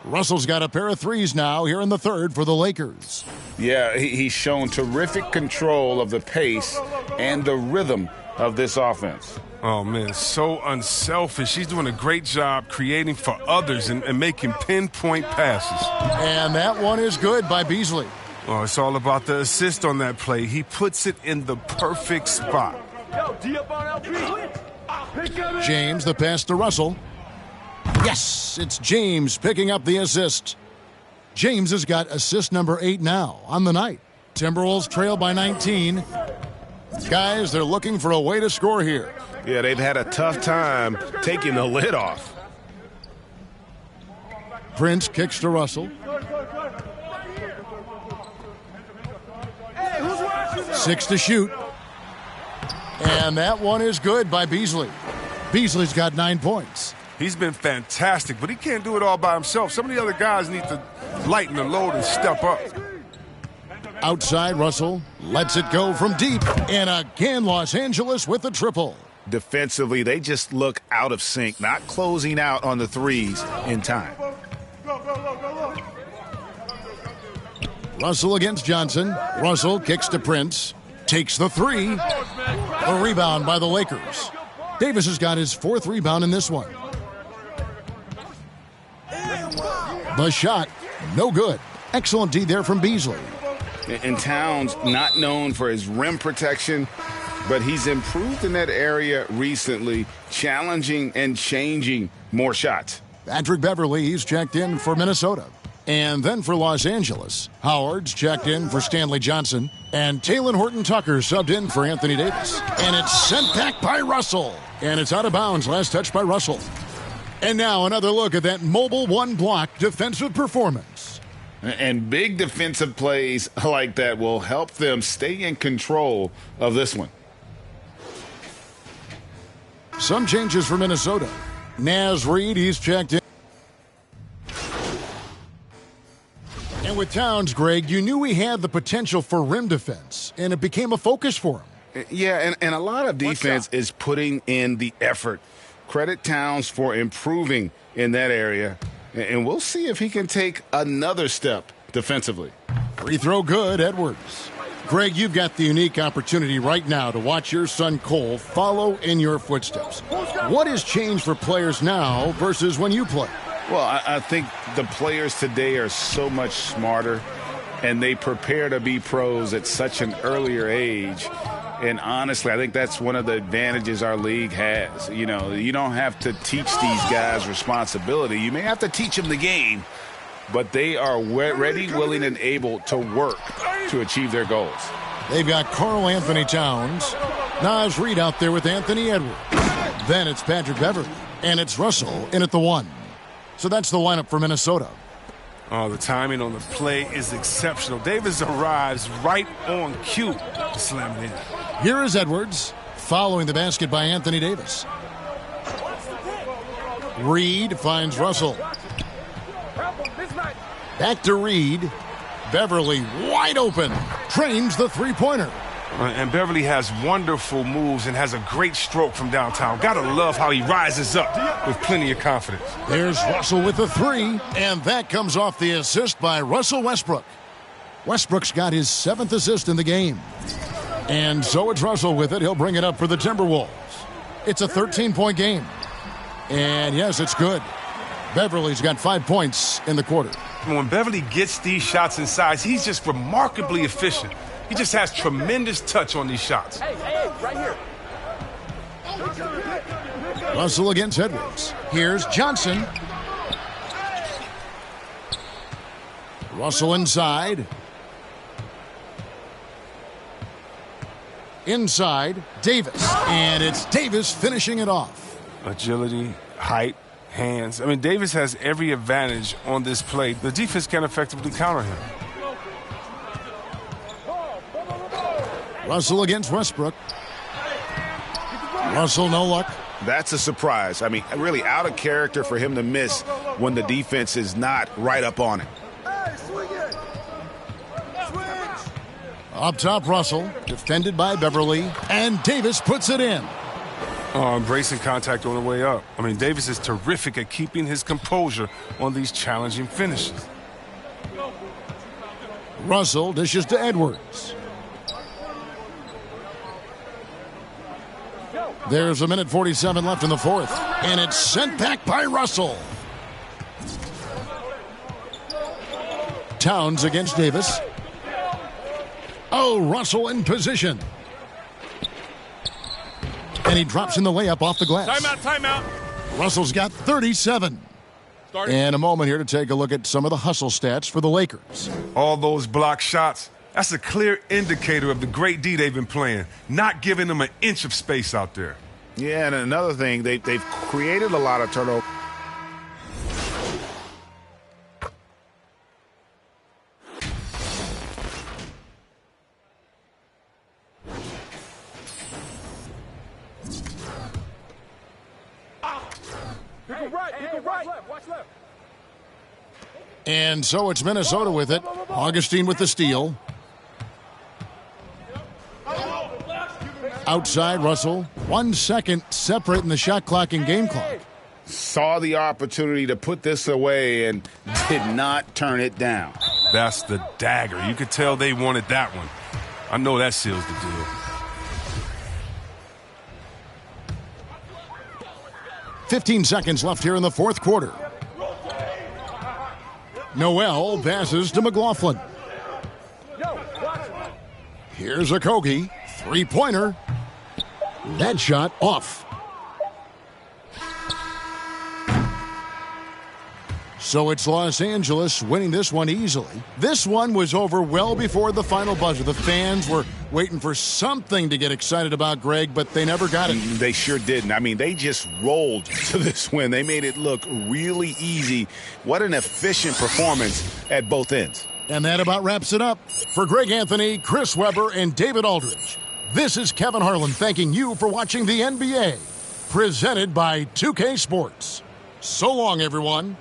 Russell's got a pair of threes now here in the third for the Lakers. Yeah, he's shown terrific control of the pace and the rhythm of this offense. Oh, man, so unselfish. He's doing a great job creating for others and making pinpoint passes. And that one is good by Beasley. Oh, it's all about the assist on that play. He puts it in the perfect spot. James, the pass to Russell. Yes, it's James picking up the assist. James has got assist number 8 now on the night. Timberwolves trail by 19. Guys, they're looking for a way to score here. Yeah, they've had a tough time taking the lid off. Prince kicks to Russell. 6 to shoot. And that one is good by Beasley. Beasley's got 9 points. He's been fantastic, but he can't do it all by himself. Some of the other guys need to lighten the load and step up. Outside, Russell lets it go from deep. And again, Los Angeles with the triple. Defensively, they just look out of sync, not closing out on the threes in time. Russell against Johnson. Russell kicks to Prince. Takes the three. A rebound by the Lakers. Davis has got his 4th rebound in this one. The shot, no good. Excellent D there from Beasley. And Towns, not known for his rim protection, but he's improved in that area recently, challenging and changing more shots. Patrick Beverly, he's checked in for Minnesota. And then for Los Angeles, Howard's checked in for Stanley Johnson. And Talen Horton-Tucker subbed in for Anthony Davis. And it's sent back by Russell. And it's out of bounds. Last touch by Russell. And now another look at that mobile one-block defensive performance. And big defensive plays like that will help them stay in control of this one. Some changes for Minnesota. Naz Reid, he's checked in. And with Towns, Greg, you knew he had the potential for rim defense, and it became a focus for him. Yeah, and a lot of defense is putting in the effort. Credit Towns for improving in that area, and we'll see if he can take another step defensively. Free throw good, Edwards. Greg, you've got the unique opportunity right now to watch your son Cole follow in your footsteps. What has changed for players now versus when you played? Well, I think the players today are so much smarter, and they prepare to be pros at such an earlier age. And honestly, I think that's one of the advantages our league has. You know, you don't have to teach these guys responsibility. You may have to teach them the game, but they are ready, willing, and able to work to achieve their goals. They've got Karl Anthony Towns, Naz Reid out there with Anthony Edwards. Then it's Patrick Beverly, and it's Russell in at the 1. So that's the lineup for Minnesota. Oh, the timing on the play is exceptional. Davis arrives right on cue to slam it in. Here is Edwards, following the basket by Anthony Davis. Reid finds Russell. Back to Reid. Beverly wide open. Trains the three-pointer. And Beverly has wonderful moves and has a great stroke from downtown. Gotta love how he rises up with plenty of confidence. There's Russell with the 3, and that comes off the assist by Russell Westbrook. Westbrook's got his 7th assist in the game. And so it's Russell with it. He'll bring it up for the Timberwolves. It's a 13-point game. And yes, it's good. Beverly's got 5 points in the quarter. When Beverly gets these shots inside, he's just remarkably efficient. He just has tremendous touch on these shots. Hey, right here. Russell against Edwards. Here's Johnson. Russell inside. Inside, Davis. And it's Davis finishing it off. Agility, height, hands. I mean, Davis has every advantage on this play. The defense can effectively counter him. Russell against Westbrook. Russell, no luck. That's a surprise. I mean, really out of character for him to miss when the defense is not right up on it. Up top, Russell, defended by Beverly, and Davis puts it in. Embracing contact on the way up. I mean, Davis is terrific at keeping his composure on these challenging finishes. Russell dishes to Edwards. There's a minute 47 left in the fourth, and it's sent back by Russell. Towns against Davis. Oh, Russell in position. And he drops in the layup off the glass. Timeout. Russell's got 37. And a moment here to take a look at some of the hustle stats for the Lakers. All those block shots, that's a clear indicator of the great D they've been playing, not giving them an inch of space out there. Yeah, and another thing, they've created a lot of turnover. And so it's Minnesota with it. Augustine with the steal. Outside, Russell. 1 second separating the shot clock and game clock. Saw the opportunity to put this away and did not turn it down. That's the dagger. You could tell they wanted that one. I know that seals the deal. .15 seconds left here in the fourth quarter. Noel passes to McLaughlin. Here's a Kogi. Three-pointer. That shot off. So it's Los Angeles winning this one easily. This one was over well before the final buzzer. The fans were waiting for something to get excited about, Greg, but they never got it. They sure didn't. I mean, they just rolled to this win. They made it look really easy. What an efficient performance at both ends. And that about wraps it up. For Greg Anthony, Chris Webber, and David Aldridge, this is Kevin Harlan thanking you for watching the NBA, presented by 2K Sports. So long, everyone.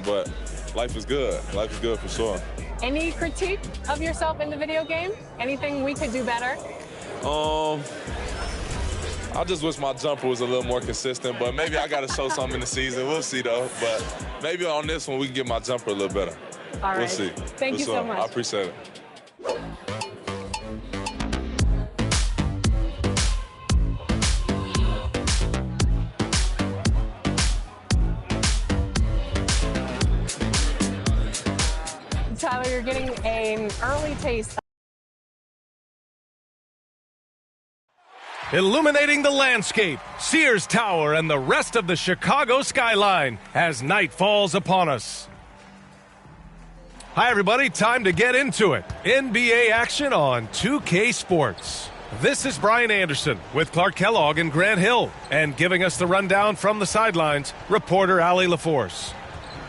but life is good. Life is good for sure. Any critique of yourself in the video game? Anything we could do better? I just wish my jumper was a little more consistent, but maybe I got to show something in the season. We'll see, though. But maybe on this one, we can get my jumper a little better. All right. We'll see. Thank you so much. I appreciate it. Tyler, you're getting an early taste. Illuminating the landscape, Sears Tower and the rest of the Chicago skyline as night falls upon us. Hi, everybody. Time to get into it. NBA action on 2K Sports. This is Brian Anderson with Clark Kellogg and Grant Hill. And giving us the rundown from the sidelines, reporter Allie LaForce.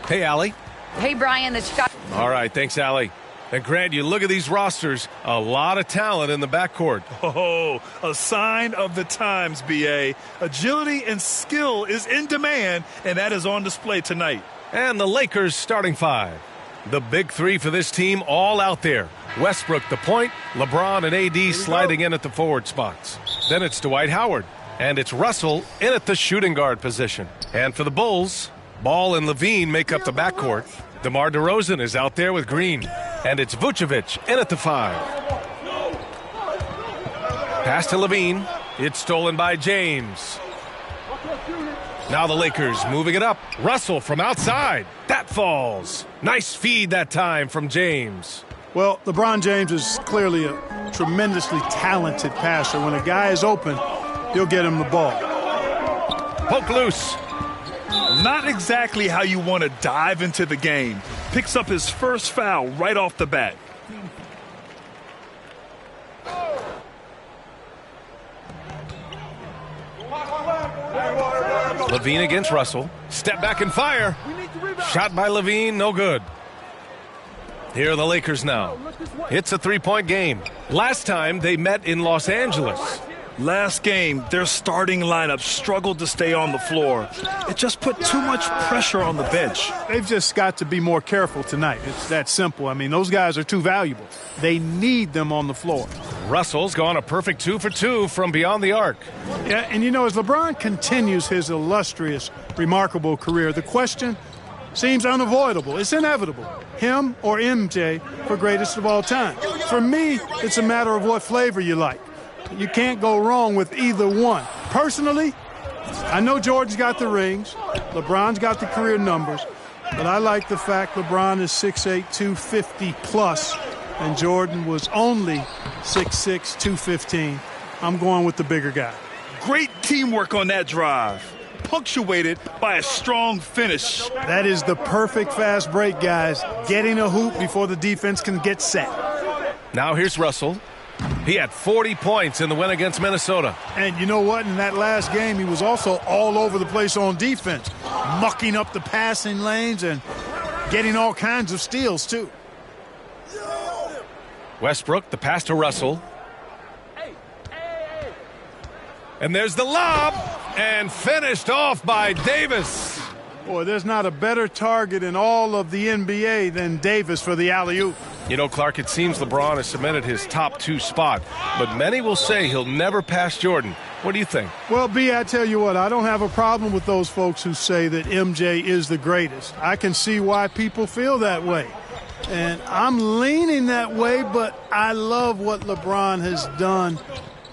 Hey, Allie. Hey, Brian. The Chicago. All right. Thanks, Allie. And Grant, you look at these rosters, a lot of talent in the backcourt. Oh, a sign of the times, B.A. Agility and skill is in demand, and that is on display tonight. And the Lakers starting five. The big three for this team all out there. Westbrook the point, LeBron and AD sliding in at the forward spots. Then it's Dwight Howard, and it's Russell in at the shooting guard position. And for the Bulls, Ball and Levine make up the backcourt. DeMar DeRozan is out there with Green. And it's Vucevic in at the 5. Pass to Levine. It's stolen by James. Now the Lakers moving it up. Russell from outside. That falls. Nice feed that time from James. Well, LeBron James is clearly a tremendously talented passer. When a guy is open, he'll get him the ball. Poke loose. Not exactly how you want to dive into the game. Picks up his first foul right off the bat. Levine against Russell. Step back and fire. Shot by Levine, no good. Here are the Lakers now. It's a three-point game. Last time they met in Los Angeles. Last game, their starting lineup struggled to stay on the floor. It just put too much pressure on the bench. They've just got to be more careful tonight. It's that simple. I mean, those guys are too valuable. They need them on the floor. Russell's gone a perfect 2 for 2 from beyond the arc. Yeah, and you know, as LeBron continues his illustrious, remarkable career, the question seems unavoidable. It's inevitable. Him or MJ for greatest of all time. For me, it's a matter of what flavor you like. You can't go wrong with either one. Personally, I know Jordan's got the rings, LeBron's got the career numbers, but I like the fact LeBron is 6'8", 250 plus, and Jordan was only 6'6", 215. I'm going with the bigger guy. Great teamwork on that drive, punctuated by a strong finish. That is the perfect fast break, guys. Getting a hoop before the defense can get set. Now here's Russell. He had 40 points in the win against Minnesota. And you know what? In that last game, he was also all over the place on defense, mucking up the passing lanes and getting all kinds of steals, too. Westbrook, the pass to Russell. And there's the lob, and finished off by Davis. Boy, there's not a better target in all of the NBA than Davis for the alley-oop. You know, Clark, it seems LeBron has cemented his top 2 spot, but many will say he'll never pass Jordan. What do you think? Well, B, I tell you what, I don't have a problem with those folks who say that MJ is the greatest. I can see why people feel that way. And I'm leaning that way, but I love what LeBron has done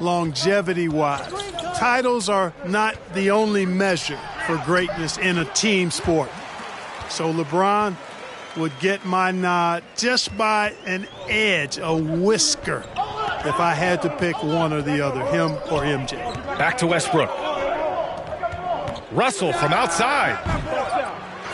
longevity-wise. Titles are not the only measure for greatness in a team sport. So LeBron would get my nod just by an edge, a whisker, if I had to pick one or the other, him or MJ. Back to Westbrook. Russell from outside.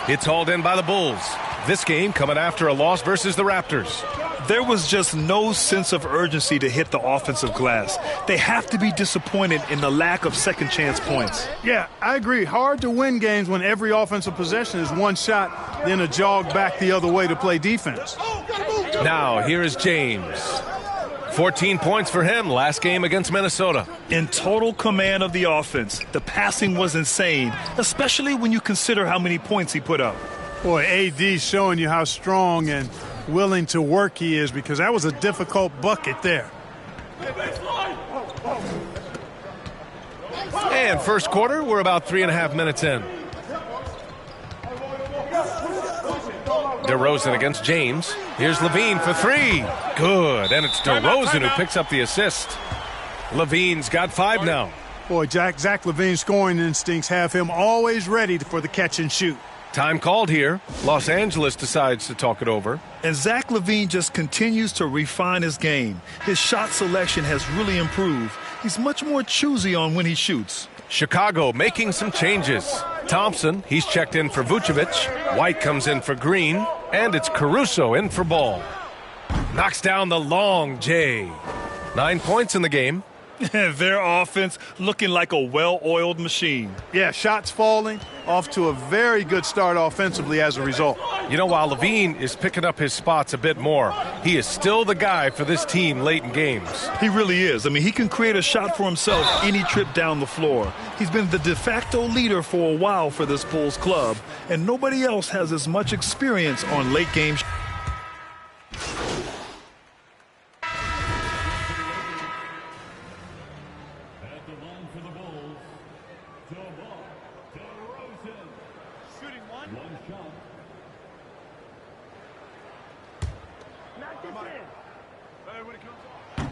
It's hauled in by the Bulls. This game coming after a loss versus the Raptors. There was just no sense of urgency to hit the offensive glass. They have to be disappointed in the lack of second chance points. Yeah, I agree. Hard to win games when every offensive possession is one shot, then a jog back the other way to play defense. Now, here is James. 14 points for him last game against Minnesota. In total command of the offense, the passing was insane, especially when you consider how many points he put up. Boy, AD showing you how strong and willing to work he is, because that was a difficult bucket there. And first quarter, we're about 3.5 minutes in. DeRozan against James. Here's Levine for three. Good. And it's DeRozan who picks up the assist. Levine's got 5 now. Boy, Zach Levine's scoring instincts have him always ready for the catch and shoot. Time called here. Los Angeles decides to talk it over. And Zach Levine just continues to refine his game. His shot selection has really improved. He's much more choosy on when he shoots. Chicago making some changes. Thompson, he's checked in for Vucevic. White comes in for Green. And it's Caruso in for Ball. Knocks down the long J. 9 points in the game. Their offense looking like a well-oiled machine. Yeah, shots falling, off to a very good start offensively as a result. You know, while Levine is picking up his spots a bit more, he is still the guy for this team late in games. He really is. I mean, he can create a shot for himself any trip down the floor. He's been the de facto leader for a while for this Bulls club, and nobody else has as much experience on late game.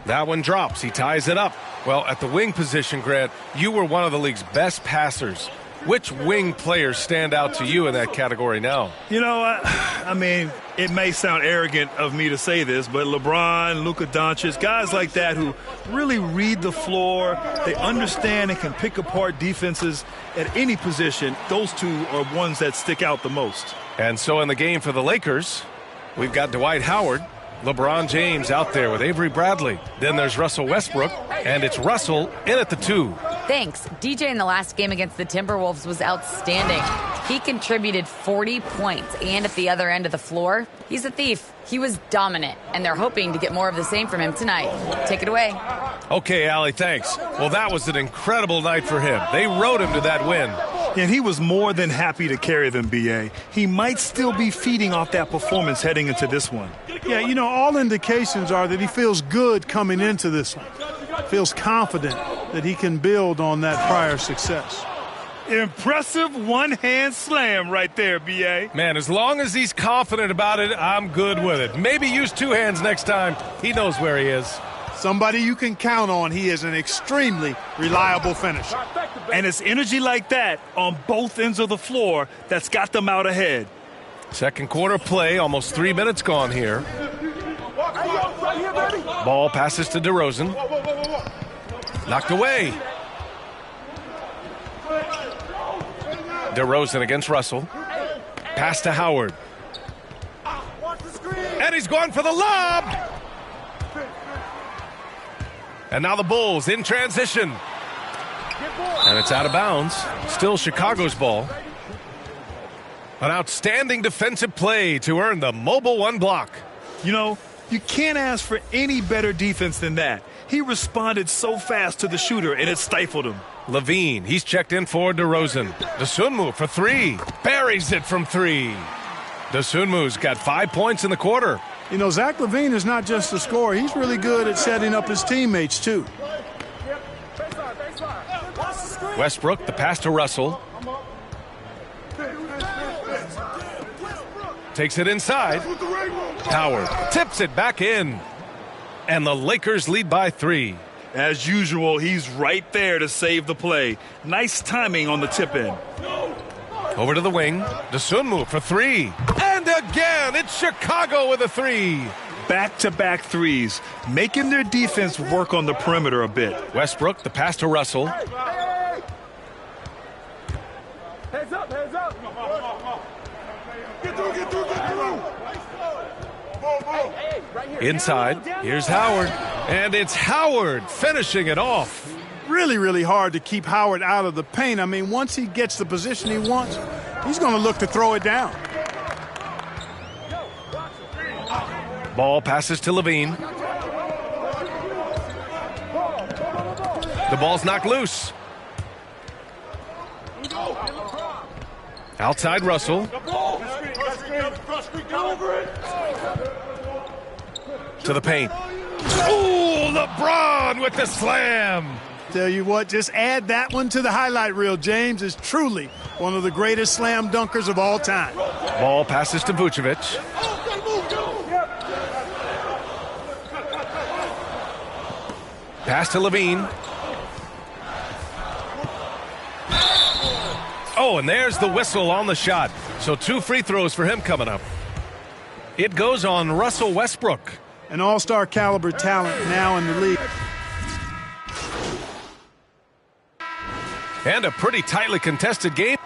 That one drops. He ties it up. Well, at the wing position, Grant, you were one of the league's best passers. Which wing players stand out to you in that category now? You know, I mean, it may sound arrogant of me to say this, but LeBron, LUKA, DONCIC, guys like that who really read the floor, they understand and can pick apart defenses at any position, those two are ones that stick out the most. And so in the game for the Lakers, we've got Dwight Howard, LeBron James out there with Avery Bradley. Then there's Russell Westbrook, and it's Russell in at the 2. Thanks. DJ in the last game against the Timberwolves was outstanding. He contributed 40 points, and at the other end of the floor, he's a thief. He was dominant, and they're hoping to get more of the same from him tonight. Take it away. Okay, Allie, thanks. Well, that was an incredible night for him. They rode him to that win. And he was more than happy to carry them, B.A. He might still be feeding off that performance heading into this one. Yeah, you know, all indications are that he feels good coming into this one. Feels confident that he can build on that prior success. Impressive one-hand slam right there, B.A. Man, as long as he's confident about it, I'm good with it. Maybe use 2 hands next time. He knows where he is. Somebody you can count on. He is an extremely reliable finisher. And it's energy like that on both ends of the floor that's got them out ahead. Second quarter play, almost 3 minutes gone here. Ball passes to DeRozan. Knocked away. DeRozan against Russell. Pass to Howard. And he's going for the lob. And now the Bulls in transition. And it's out of bounds. Still Chicago's ball. An outstanding defensive play to earn the mobile 1 block. You know, you can't ask for any better defense than that. He responded so fast to the shooter, and it stifled him. Levine, he's checked in for DeRozan. Dosunmu for 3. Buries it from 3. Dosunmu's got 5 points in the quarter. You know, Zach Levine is not just a scorer. He's really good at setting up his teammates, too. Westbrook, the pass to Russell. Takes it inside. Howard tips it back in. And the Lakers lead by 3. As usual, he's right there to save the play. Nice timing on the tip-in. Over to the wing. Dosunmu for 3. And again, it's Chicago with a 3. Back-to-back threes, making their defense work on the perimeter a bit. Westbrook, the pass to Russell. Heads up, heads up. Get through, get through, get through. Inside, here's Howard. And it's Howard finishing it off. Really, really hard to keep Howard out of the paint. I mean, once he gets the position he wants, he's going to look to throw it down. Ball passes to Levine. The ball's knocked loose. Outside Russell. To the paint. Ooh, LeBron with the slam. Tell you what, just add that one to the highlight reel. James is truly one of the greatest slam dunkers of all time. Ball passes to Vucevic. Pass to Levine. Oh, and there's the whistle on the shot. So 2 free throws for him coming up. It goes on Russell Westbrook. An all-star caliber talent now in the league. And a pretty tightly contested game.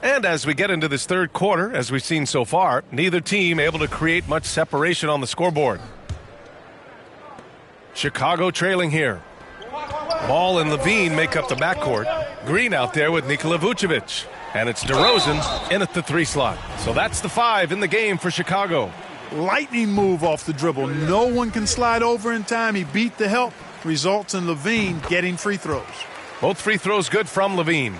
And as we get into this third quarter, as we've seen so far, neither team able to create much separation on the scoreboard. Chicago trailing here. Ball and Levine make up the backcourt. Green out there with Nikola Vucevic. And it's DeRozan in at the 3 slot. So that's the 5 in the game for Chicago. Lightning move off the dribble. No one can slide over in time. He beat the help. Results in Levine getting free throws. Both free throws good from Levine.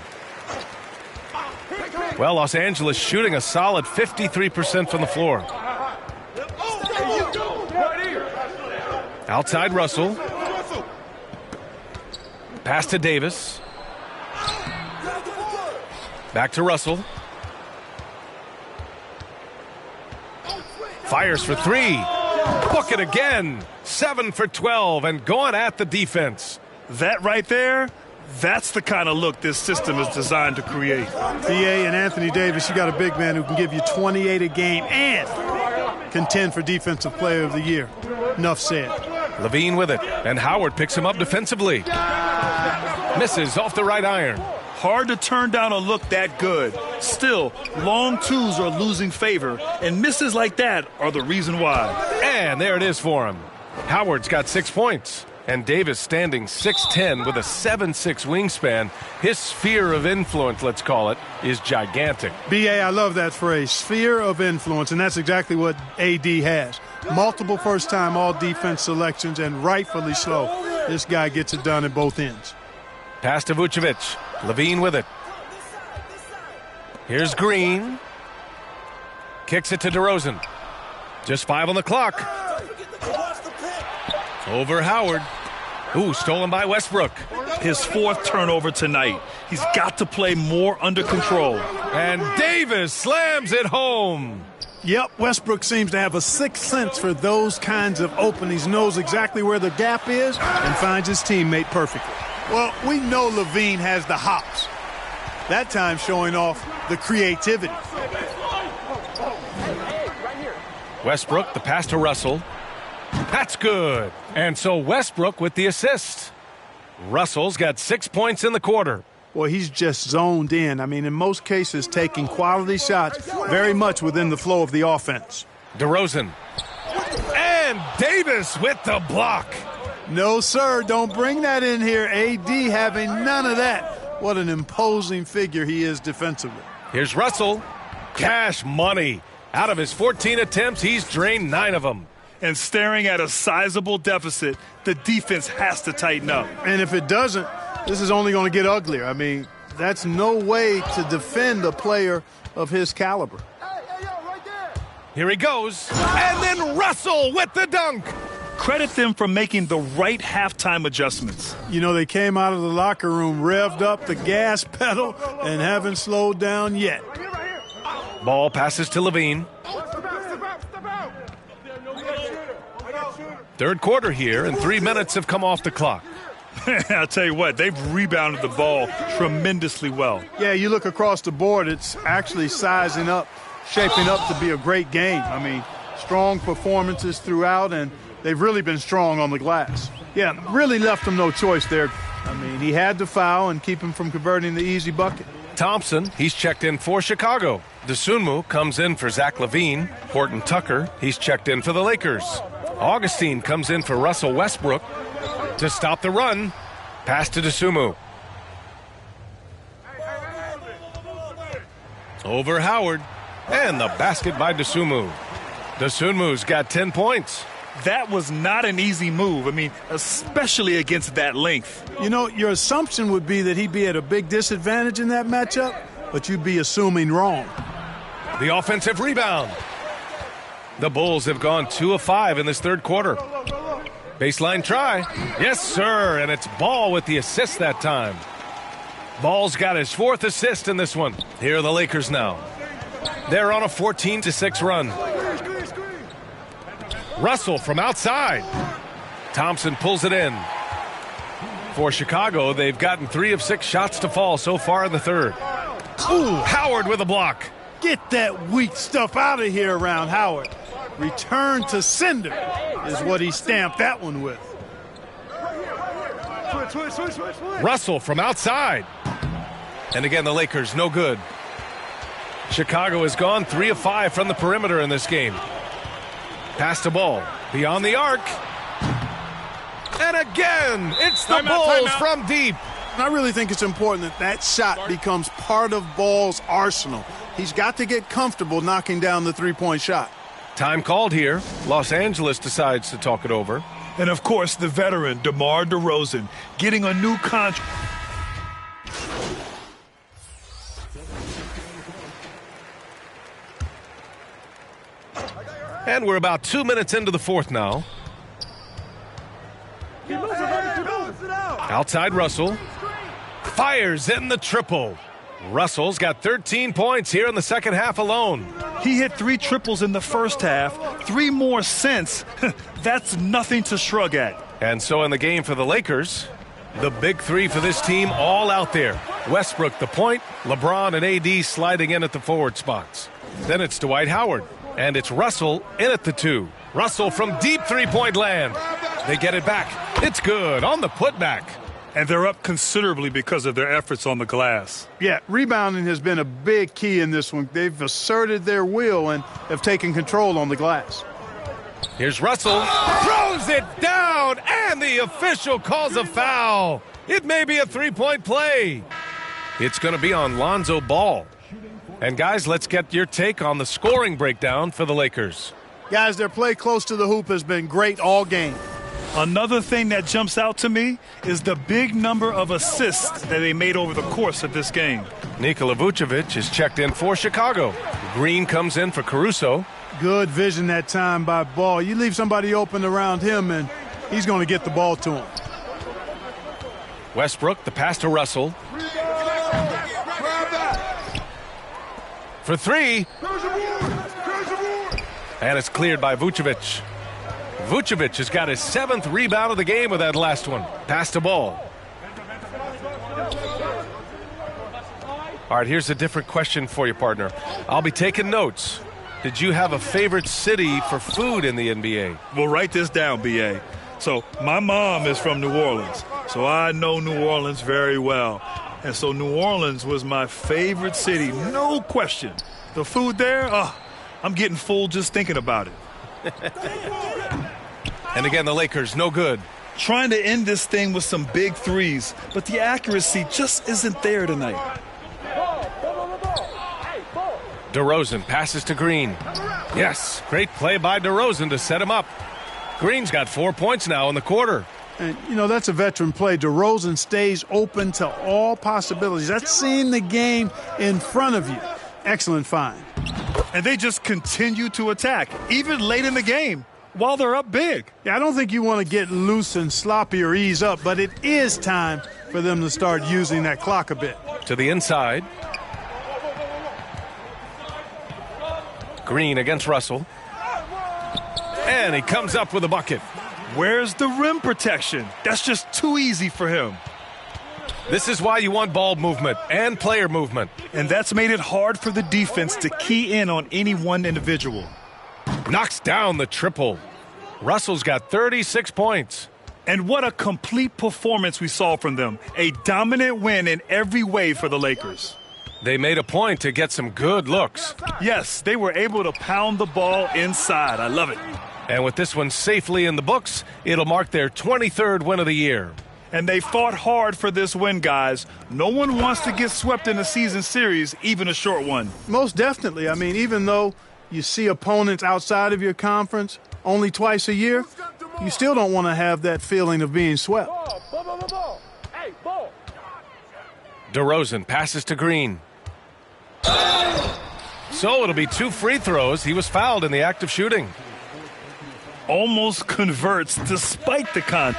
Well, Los Angeles shooting a solid 53% from the floor. Outside Russell. Pass to Davis. Back to Russell. Fires for 3. Book it again. 7 for 12 and going at the defense. That right there, that's the kind of look this system is designed to create. BA and Anthony Davis, you got a big man who can give you 28 a game and contend for Defensive Player of the Year. Enough said. Levine with it, and Howard picks him up defensively. Misses off the right iron. Hard to turn down a look that good. Still, long twos are losing favor, and misses like that are the reason why. And there it is for him. Howard's got 6 points. And Davis standing 6'10 with a 7'6 wingspan. His sphere of influence, let's call it, is gigantic. BA, I love that phrase, sphere of influence, and that's exactly what AD has. Multiple first-time all-defense selections, and rightfully so. This guy gets it done at both ends. Pass to Vucevic. Levine with it. Here's Green. Kicks it to DeRozan. Just 5 on the clock. Over Howard. Ooh, stolen by Westbrook. His 4th turnover tonight. He's got to play more under control. And Davis slams it home. Yep, Westbrook seems to have a sixth sense for those kinds of openings. Knows exactly where the gap is and finds his teammate perfectly. Well, we know Levine has the hops. That time showing off the creativity. Westbrook, the pass to Russell. That's good. And so Westbrook with the assist. Russell's got 6 points in the quarter. Well, he's just zoned in. I mean, in most cases, taking quality shots very much within the flow of the offense. DeRozan. And Davis with the block. No, sir. Don't bring that in here. AD having none of that. What an imposing figure he is defensively. Here's Russell. Cash money. Out of his 14 attempts, he's drained 9 of them. And staring at a sizable deficit, the defense has to tighten up. And if it doesn't, this is only going to get uglier. I mean, that's no way to defend a player of his caliber. Here he goes. And then Russell with the dunk. Credit them for making the right halftime adjustments. You know, they came out of the locker room, revved up the gas pedal, and haven't slowed down yet. Ball passes to Levine. Third quarter here, and 3 minutes have come off the clock. I'll tell you what, they've rebounded the ball tremendously well. Yeah, you look across the board, it's actually sizing up, shaping up to be a great game. I mean, strong performances throughout, and they've really been strong on the glass. Yeah, really left them no choice there. I mean, he had to foul and keep him from converting the easy bucket. Thompson, he's checked in for Chicago. DeSunmu comes in for Zach LaVine. Horton Tucker, he's checked in for the Lakers. Augustine comes in for Russell Westbrook to stop the run. Pass to DeSunmu. Over Howard. And the basket by DeSunmu. DeSunmu's got 10 points. that was not an easy move. I mean, especially against that length. You know, your assumption would be that he'd be at a big disadvantage in that matchup, but you'd be assuming wrong. The offensive rebound. The Bulls have gone 2 of 5 in this third quarter. Baseline try. Yes, sir, and it's Ball with the assist that time. Ball's got his 4th assist in this one. Here are the Lakers now. They're on a 14-6 run. Russell from outside. Thompson pulls it in. For Chicago, they've gotten 3 of 6 shots to fall so far in the third. Ooh, Howard with a block. Get that weak stuff out of here around Howard. Return to sender is what he stamped that one with. Russell from outside. And again, the Lakers no good. Chicago has gone 3 of 5 from the perimeter in this game. Pass to Ball. Beyond the arc. And again, it's the Bulls from deep. I really think it's important that that shot becomes part of Ball's arsenal. He's got to get comfortable knocking down the three-point shot. Time called here. Los Angeles decides to talk it over. And, of course, the veteran, DeMar DeRozan, getting a new contract. And we're about 2 minutes into the fourth now. Outside Russell. Fires in the triple. Russell's got 13 points here in the second half alone. He hit 3 triples in the first half, 3 more since. That's nothing to shrug at. And so in the game for the Lakers, the big 3 for this team all out there. Westbrook the point, LeBron and AD sliding in at the forward spots. Then it's Dwight Howard, and it's Russell in at the 2. Russell from deep three-point land. They get it back. It's good on the putback. And they're up considerably because of their efforts on the glass. Yeah, rebounding has been a big key in this one. They've asserted their will and have taken control on the glass. Here's Russell. Throws it down, and the official calls a foul. It may be a three-point play. It's going to be on Lonzo Ball. And, guys, let's get your take on the scoring breakdown for the Lakers. Guys, their play close to the hoop has been great all game. Another thing that jumps out to me is the big number of assists that they made over the course of this game. Nikola Vucevic is checked in for Chicago. Green comes in for Caruso. Good vision that time by Ball. You leave somebody open around him, and he's going to get the ball to him. Westbrook, the pass to Russell. For 3. And it's cleared by Vucevic. Vucevic has got his 7th rebound of the game with that last one. Pass to Ball. All right, here's a different question for you, partner. I'll be taking notes. Did you have a favorite city for food in the NBA? Well, write this down, B.A. So my mom is from New Orleans, so I know New Orleans very well. And so New Orleans was my favorite city, no question. The food there, I'm getting full just thinking about it. And again, the Lakers, no good. Trying to end this thing with some big threes, but the accuracy just isn't there tonight. DeRozan passes to Green. Yes, great play by DeRozan to set him up. Green's got 4 points now in the quarter. And, you know, that's a veteran play. DeRozan stays open to all possibilities. That's seeing the game in front of you. Excellent find. And they just continue to attack, even late in the game, while they're up big. Yeah, I don't think you want to get loose and sloppy or ease up, but it is time for them to start using that clock a bit. To the inside. Green against Russell. And he comes up with a bucket. Where's the rim protection? That's just too easy for him. This is why you want ball movement and player movement. And that's made it hard for the defense to key in on any one individual. Knocks down the triple. Russell's got 36 points. And what a complete performance we saw from them. A dominant win in every way for the Lakers. They made a point to get some good looks. Yes, they were able to pound the ball inside. I love it. And with this one safely in the books, it'll mark their 23rd win of the year. And they fought hard for this win, guys. No one wants to get swept in a season series, even a short one. Most definitely. I mean, even though you see opponents outside of your conference, only twice a year, you still don't want to have that feeling of being swept. Ball. Hey, ball. DeRozan passes to Green. So it'll be 2 free throws. He was fouled in the act of shooting. Almost converts despite the con.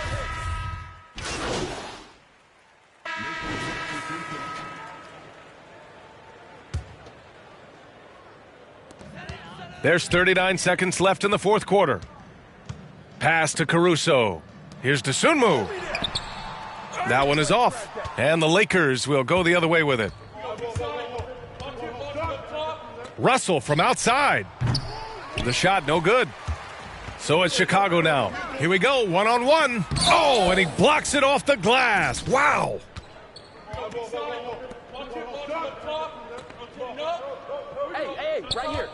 There's 39 seconds left in the fourth quarter. Pass to Caruso. Here's Dosunmu. That one is off. And the Lakers will go the other way with it. Russell from outside. The shot no good. So it's Chicago now. Here we go, one-on-one. Oh, and he blocks it off the glass. Wow. Hey, right here.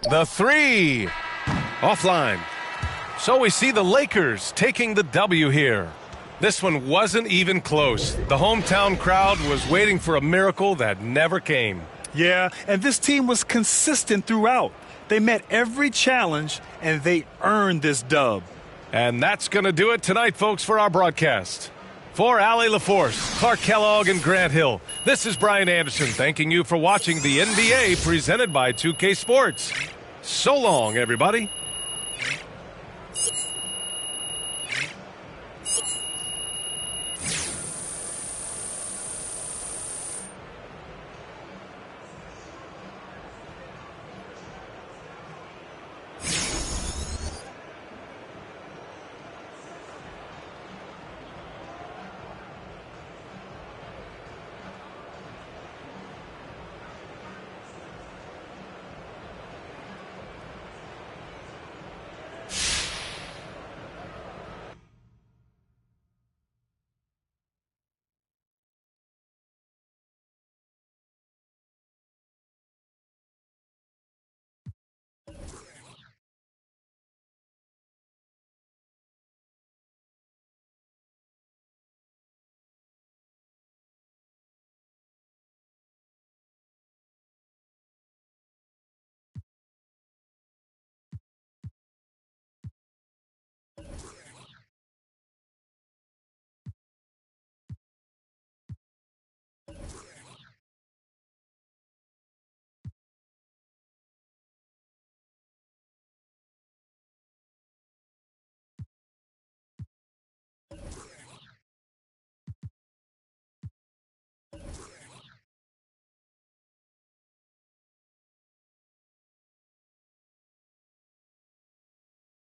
The three. Offline. So we see the Lakers taking the W here. This one wasn't even close. The hometown crowd was waiting for a miracle that never came. Yeah, and this team was consistent throughout. They met every challenge, and they earned this dub. And that's going to do it tonight, folks, for our broadcast. For Allie LaForce, Clark Kellogg, and Grant Hill, this is Brian Anderson thanking you for watching the NBA presented by 2K Sports. So long, everybody.